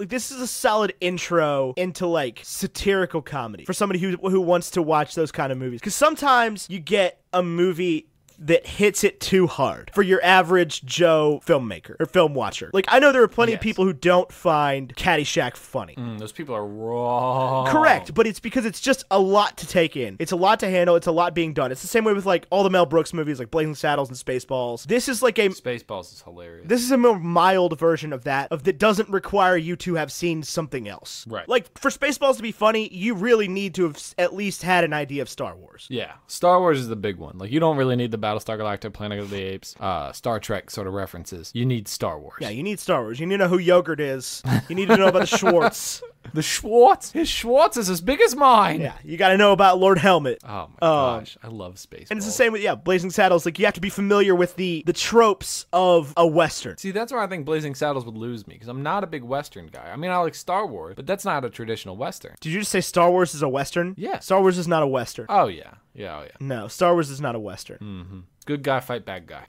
intro into like satirical comedy for somebody who wants to watch those kind of movies. Because sometimes you get a movie that hits it too hard for your average Joe filmmaker or film watcher. Like, I know there are plenty of people who don't find Caddyshack funny. Those people are wrong. Correct, but it's because it's just a lot to take in. It's a lot to handle. It's a lot being done. It's the same way with, like, all the Mel Brooks movies, like Blazing Saddles and Spaceballs. This is like Spaceballs is hilarious. This is a more mild version of that doesn't require you to have seen something else. Right. Like, for Spaceballs to be funny, you really need to have at least had an idea of Star Wars. Yeah. Star Wars is the big one. Like, you don't really need the Battlestar Galactica, Planet of the Apes, Star Trek sort of references. You need Star Wars. Yeah, you need Star Wars. You need to know who Yogurt is. You need to know about the Schwartz. The Schwartz? His Schwartz is as big as mine. Yeah, you got to know about Lord Helmet. Oh my gosh, I love Spaceballs. And it's the same with, Blazing Saddles. Like, you have to be familiar with the tropes of a Western. See, that's where I think Blazing Saddles would lose me, because I'm not a big Western guy. I mean, I like Star Wars, but that's not a traditional Western. Did you just say Star Wars is a Western? Yeah. Star Wars is not a Western. Oh, yeah. Yeah. No, Star Wars is not a Western. Mm-hmm. Good guy fight bad guy.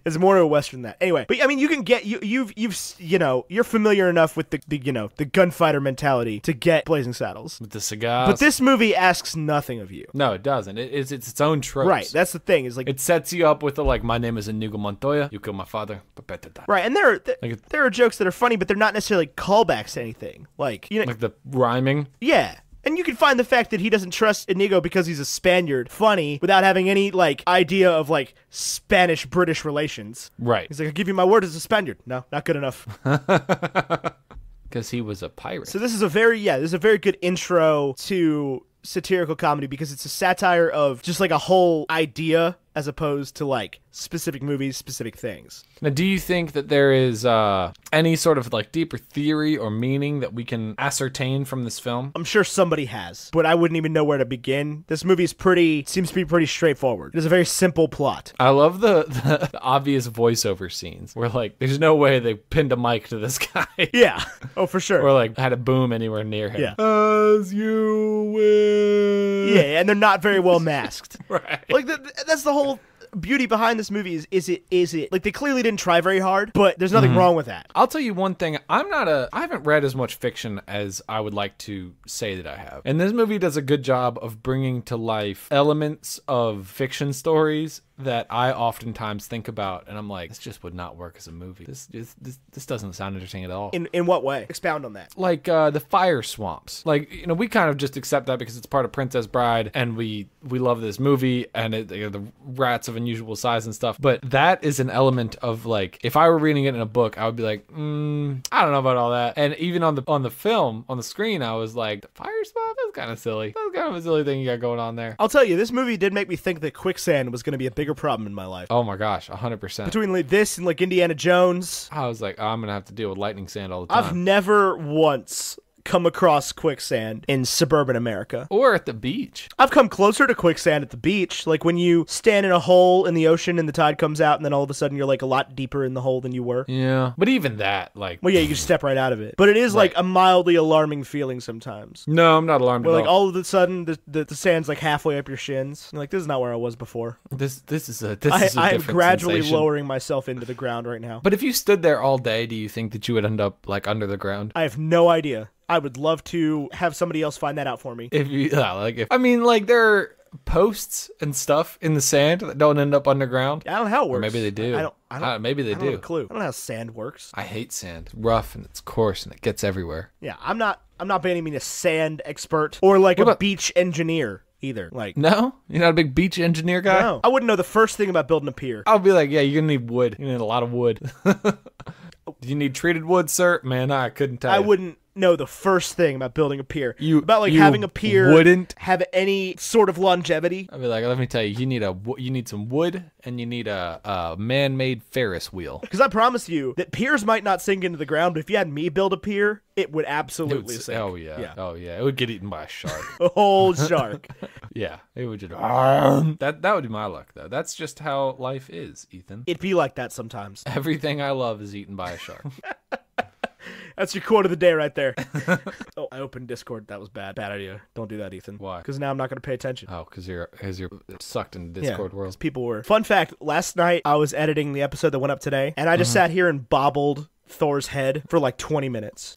It's more of a Western than that. Anyway, but I mean, you can get you're familiar enough with the gunfighter mentality to get Blazing Saddles with the cigars. But this movie asks nothing of you. No, it doesn't. It's its own tropes. Right. That's the thing. Is like it sets you up with the my name is Inigo Montoya. You killed my father. Right. And there are jokes that are funny, but they're not necessarily callbacks to anything. Like like the rhyming. Yeah. And you can find the fact that he doesn't trust Inigo because he's a Spaniard funny without having any, idea of, Spanish-British relations. Right. He's like, I'll give you my word as a Spaniard. No, not good enough. Because he was a pirate. So this is a very good intro to satirical comedy because it's a satire of just, a whole idea as opposed to, specific movies, specific things. Now, do you think that there is any sort of, deeper theory or meaning that we can ascertain from this film? I'm sure somebody has, but I wouldn't even know where to begin. This movie seems to be pretty straightforward. It is a very simple plot. I love the obvious voiceover scenes where, there's no way they pinned a mic to this guy. Yeah. Oh, for sure. Or, had a boom anywhere near him. Yeah. As you will. Yeah, and they're not very well masked. Right. Like that's the whole beauty behind this movie is it like they clearly didn't try very hard, but there's nothing wrong with that. I'll tell you one thing. I haven't read as much fiction as I would like to say that I have. And this movie does a good job of bringing to life elements of fiction stories that I oftentimes think about, and I'm like, this just would not work as a movie. This doesn't sound interesting at all. In what way? Expound on that. Like the fire swamps. Like, we kind of just accept that because it's part of Princess Bride, and we love this movie, and the rats of unusual size and stuff. But that is an element of, like, if I were reading it in a book, I would be like, I don't know about all that. And even on the film, on the screen, I was like, the fire swamp? That's kind of silly. That's kind of a silly thing you got going on there. I'll tell you, this movie did make me think that quicksand was going to be a bigger problem in my life. Oh my gosh, 100%. Between like this and like Indiana Jones, I was like, I'm gonna have to deal with lightning sand all the time. I've never once come across quicksand in suburban America. Or at the beach. I've come closer to quicksand at the beach, like when you stand in a hole in the ocean and the tide comes out, and then all of a sudden you're like a lot deeper in the hole than you were. Yeah, but even that, like, well, yeah, you can step right out of it. But it is like a mildly alarming feeling sometimes. No, I'm not alarmed Where at like all of a sudden the sand's like halfway up your shins. You're like, this is not where I was before. This is a I'm different gradually sensation. lowering myself into the ground right now. But if you stood there all day, do you think that you would end up like under the ground? I have no idea. I would love to have somebody else find that out for me. If you, there are posts and stuff in the sand that don't end up underground. I don't know how it works. Or maybe they do. I don't. Maybe they I don't do. have a clue. I don't know how sand works. I hate sand. It's rough and it's coarse and it gets everywhere. Yeah, I'm not by any means a sand expert or like a beach engineer either. Like, no, you're not a big beach engineer guy. No, I wouldn't know the first thing about building a pier. I'll be like, yeah, you're gonna need wood. You need a lot of wood. Do you need treated wood, sir? Man, I couldn't tell you. I wouldn't know the first thing about building a pier. About having a pier wouldn't have any sort of longevity. I'd be like, let me tell you, you need some wood and you need a man-made Ferris wheel. Because I promise you that piers might not sink into the ground, but if you had me build a pier, it would absolutely sink. Oh yeah. Oh yeah, it would get eaten by a shark. A whole shark. Yeah, it would just that would be my luck though. That's just how life is, Ethan. It'd be like that sometimes. Everything I love is eaten by a shark. That's your quote of the day right there. Oh, I opened Discord. That was bad. Bad idea. Don't do that, Ethan. Why? Because now I'm not going to pay attention. Oh, because you're sucked into Discord world. People were. Fun fact, last night I was editing the episode that went up today, and I just sat here and bobbled Thor's head for like 20 minutes.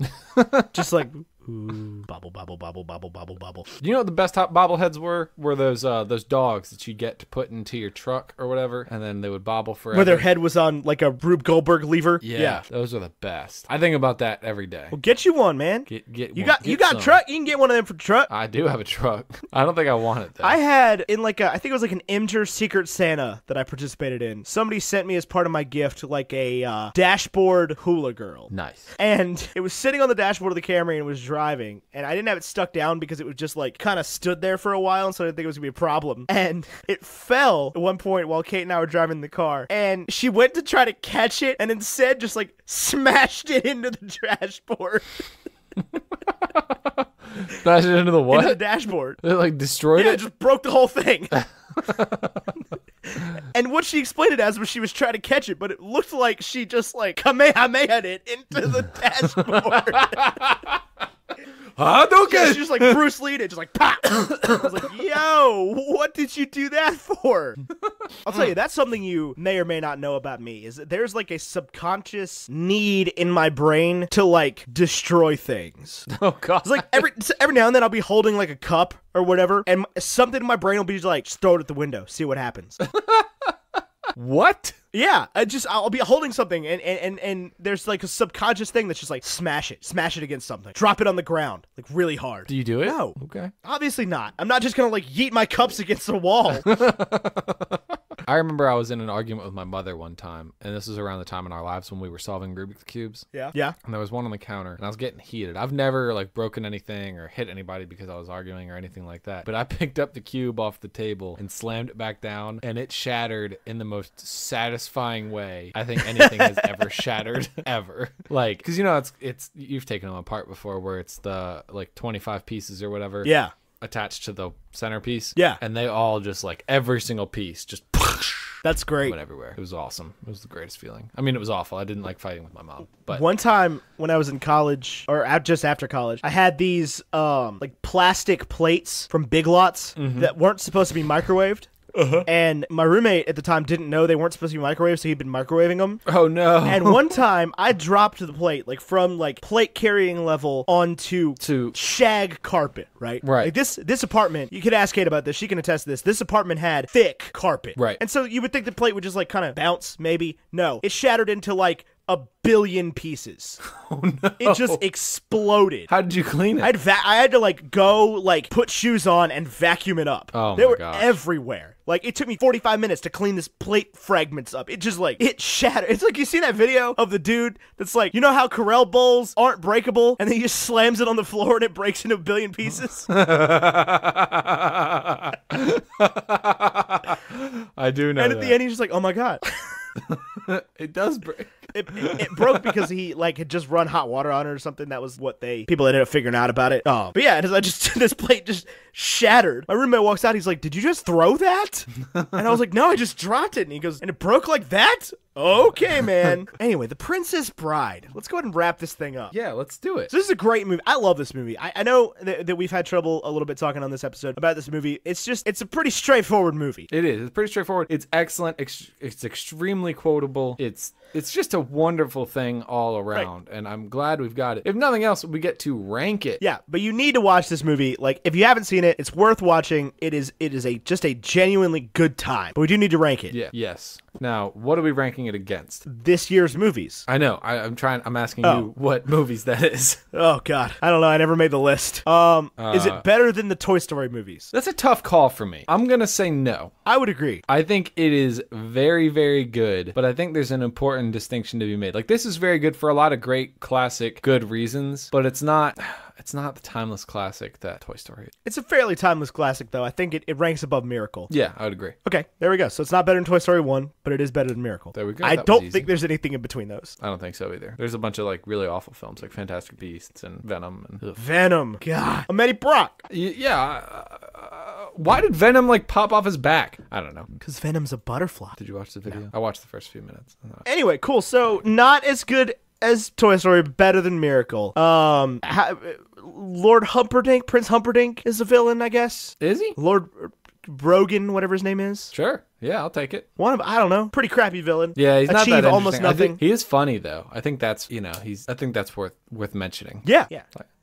Just like... Ooh, bobble, bobble, bobble, bobble, bobble, bobble. You know what the best hot bobbleheads were? Were those dogs that you get to put into your truck or whatever, and then they would bobble forever. Where their head was on like a Rube Goldberg lever. Yeah, those are the best. I think about that every day. Well, get you one, man. You got a truck. You can get one of them for truck. I do have a truck. I don't think I want it though. I had in I think it was like an Imgur Secret Santa that I participated in. Somebody sent me as part of my gift like a dashboard hula girl. Nice. And it was sitting on the dashboard of the Camry and it was driving, and I didn't have it stuck down because it was just like kind of stood there for a while, and so I didn't think it was gonna be a problem. And it fell at one point while Kate and I were driving the car, and she went to try to catch it and instead just like smashed it into the dashboard. Smashed it into the what? Into the dashboard. It like destroyed it? It just broke the whole thing. And what she explained it as was she was trying to catch it, but it looked like she just like kamehameha'd it into the dashboard. Okay. She just like Bruce Lee'd it, just like pop. I was like, yo, what did you do that for? I'll tell you, that's something you may or may not know about me, is that there's like a subconscious need in my brain to like destroy things. Oh god. It's like every now and then I'll be holding like a cup or whatever, and something in my brain will be just like, just throw it at the window, see what happens. What? Yeah, I'll be holding something and there's like a subconscious thing that's just like smash it against something, drop it on the ground like really hard. Do you do it? No. Okay. Obviously not. I'm not just gonna like yeet my cups against the wall. I remember I was in an argument with my mother one time, and this was around the time in our lives when we were solving Rubik's Cubes. Yeah. And there was one on the counter, and I was getting heated. I've never like broken anything or hit anybody because I was arguing or anything like that. But I picked up the cube off the table and slammed it back down, and it shattered in the most satisfying way I think anything has ever shattered ever. Like, because you know it's you've taken them apart before, where it's the like 25 pieces or whatever. Yeah. Attached to the centerpiece. Yeah. And they all just like every single piece just That's great. Went everywhere. It was awesome. It was the greatest feeling. I mean, it was awful. I didn't like fighting with my mom. But one time when I was in college, or just after college, I had these like plastic plates from Big Lots that weren't supposed to be microwaved. And my roommate at the time didn't know they weren't supposed to be microwaved, so he'd been microwaving them. Oh, no. And one time, I dropped the plate, like, from, like, plate carrying level onto shag carpet, right? Right. Like, this apartment, you could ask Kate about this, she can attest to this, this apartment had thick carpet. Right. And so you would think the plate would just, like, kind of bounce, maybe. No. It shattered into, like, a billion pieces. Oh, no. It just exploded. How did you clean it? I had to, like, go, like, put shoes on and vacuum it up. Oh, they my were gosh. everywhere. Like, it took me 45 minutes to clean this plate fragments up. It just, like, it shattered. It's like, you see that video of the dude that's like, you know how Corel bowls aren't breakable? And then he just slams it on the floor and it breaks into a billion pieces? I do know And at the end, he's just like, oh my God. It does break. It broke because he, like, had just run hot water on it or something. That was what people ended up figuring out about it. But yeah, this plate just shattered. My roommate walks out. He's like, did you just throw that? And I was like, no, I just dropped it. And he goes, and it broke like that? Okay, man. Anyway, The Princess Bride. Let's go ahead and wrap this thing up. Yeah, let's do it. So this is a great movie. I love this movie. I know that we've had trouble a little bit talking on this episode about this movie. It's a pretty straightforward movie. It is. It's pretty straightforward. It's excellent. It's extremely quotable. It's just a wonderful thing all around, and I'm glad we've got it. If nothing else, we get to rank it. Yeah, but you need to watch this movie. Like, if you haven't seen it, it's worth watching. It is just a genuinely good time. But we do need to rank it. Yeah. Yes. Now, what are we ranking it against? This year's movies. I know. I'm asking you what movies that is. Oh, God. I don't know. I never made the list. Is it better than the Toy Story movies? That's a tough call for me. I'm going to say no. I would agree. I think it is very, very good, but I think there's an important distinction to be made. Like, this is very good for a lot of great, classic, good reasons, but it's not the timeless classic that Toy Story is. It's a fairly timeless classic, though. I think it ranks above Miracle. Yeah, I would agree. Okay, there we go. So it's not better than Toy Story 1, but it is better than Miracle. There we go. I don't think there's anything in between those. I don't think so either. There's a bunch of, like, really awful films, like Fantastic Beasts and Venom. And Venom. God. Amedi Brock. Yeah. Why did Venom, like, pop off his back? I don't know. Because Venom's a butterfly. Did you watch the video? No. I watched the first few minutes. Anyway, cool. So, not as good as Toy Story, better than Miracle. Lord Humperdinck, Prince Humperdinck is a villain, I guess. Is he? Lord Brogan, whatever his name is. Sure. Yeah, I'll take it. I don't know. Pretty crappy villain. Yeah, he's not that interesting. Almost nothing. He is funny though. I think that's worth mentioning. Yeah.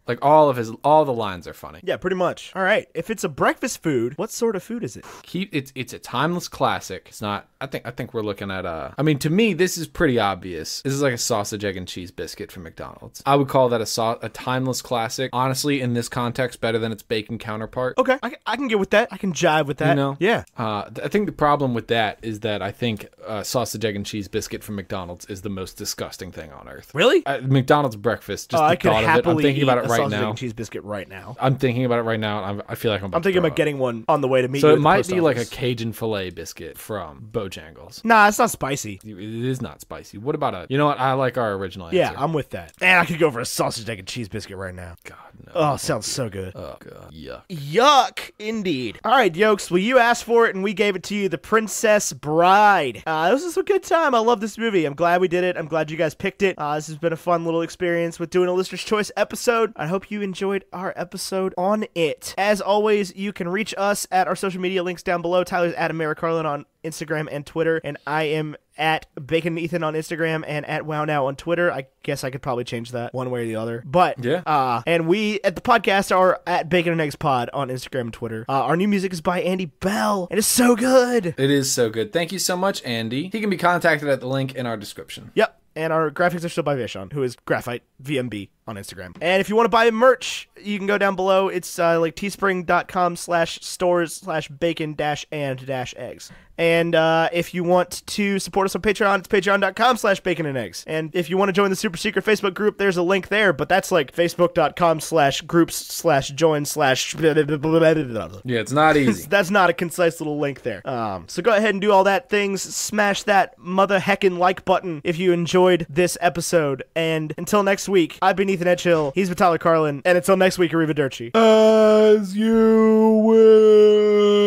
Like all the lines are funny. Yeah, pretty much. All right. If it's a breakfast food, what sort of food is it? It's a timeless classic. It's not. I think we're looking at I mean, to me, this is pretty obvious. This is like a sausage, egg, and cheese biscuit from McDonald's. I would call that a timeless classic. Honestly, in this context, better than its bacon counterpart. Okay, I can get with that. I can jive with that. You know? Yeah. I think the problem with that is that I think sausage, egg, and cheese biscuit from McDonald's is the most disgusting thing on earth. Really? McDonald's breakfast. Just the thought of it. I'm thinking about it right now. Egg and cheese biscuit right now. I'm thinking about it right now. And I feel like I'm thinking about getting one on the way to meet you. So it might be like a Cajun filet biscuit from Bojangles. Nah, it's not spicy. It is not spicy. What about you know what? I like our original answer. Yeah, I'm with that. And I could go for a sausage, egg, and cheese biscuit right now. God, no. Oh, sounds so good. Oh, God. Yuck. Yuck, indeed. All right, yokes. Well, you asked for it, and we gave it to you. The Princess Bride. This was a good time. I love this movie. I'm glad we did it. I'm glad you guys picked it. This has been a fun little experience with doing a Listener's Choice episode. I hope you enjoyed our episode on it. As always, you can reach us at our social media links down below. Tyler's at AmeriCarlin on Instagram and Twitter, and I am at Bacon Ethan on Instagram and at WowNow on Twitter. I guess I could probably change that one way or the other. But yeah. And we at the podcast are at Bacon and Eggs Pod on Instagram and Twitter. Our new music is by Andy Bell. It is so good. It is so good. Thank you so much, Andy. He can be contacted at the link in our description. Yep. And our graphics are still by Vishon, who is Graphite VMB on Instagram. And if you want to buy merch, you can go down below. It's like teespring.com/stores/bacon-and-eggs. And if you want to support us on Patreon, it's patreon.com/baconandeggs. And if you want to join the super secret Facebook group, there's a link there, but that's like facebook.com/groups/join/ Yeah, it's not easy. That's not a concise little link there. So go ahead and do all that things. Smash that mother heckin' like button if you enjoyed this episode. And until next week, I've been Ethan Edgehill. He's been Tyler Carlin. And until next week, arrivederci. As you will.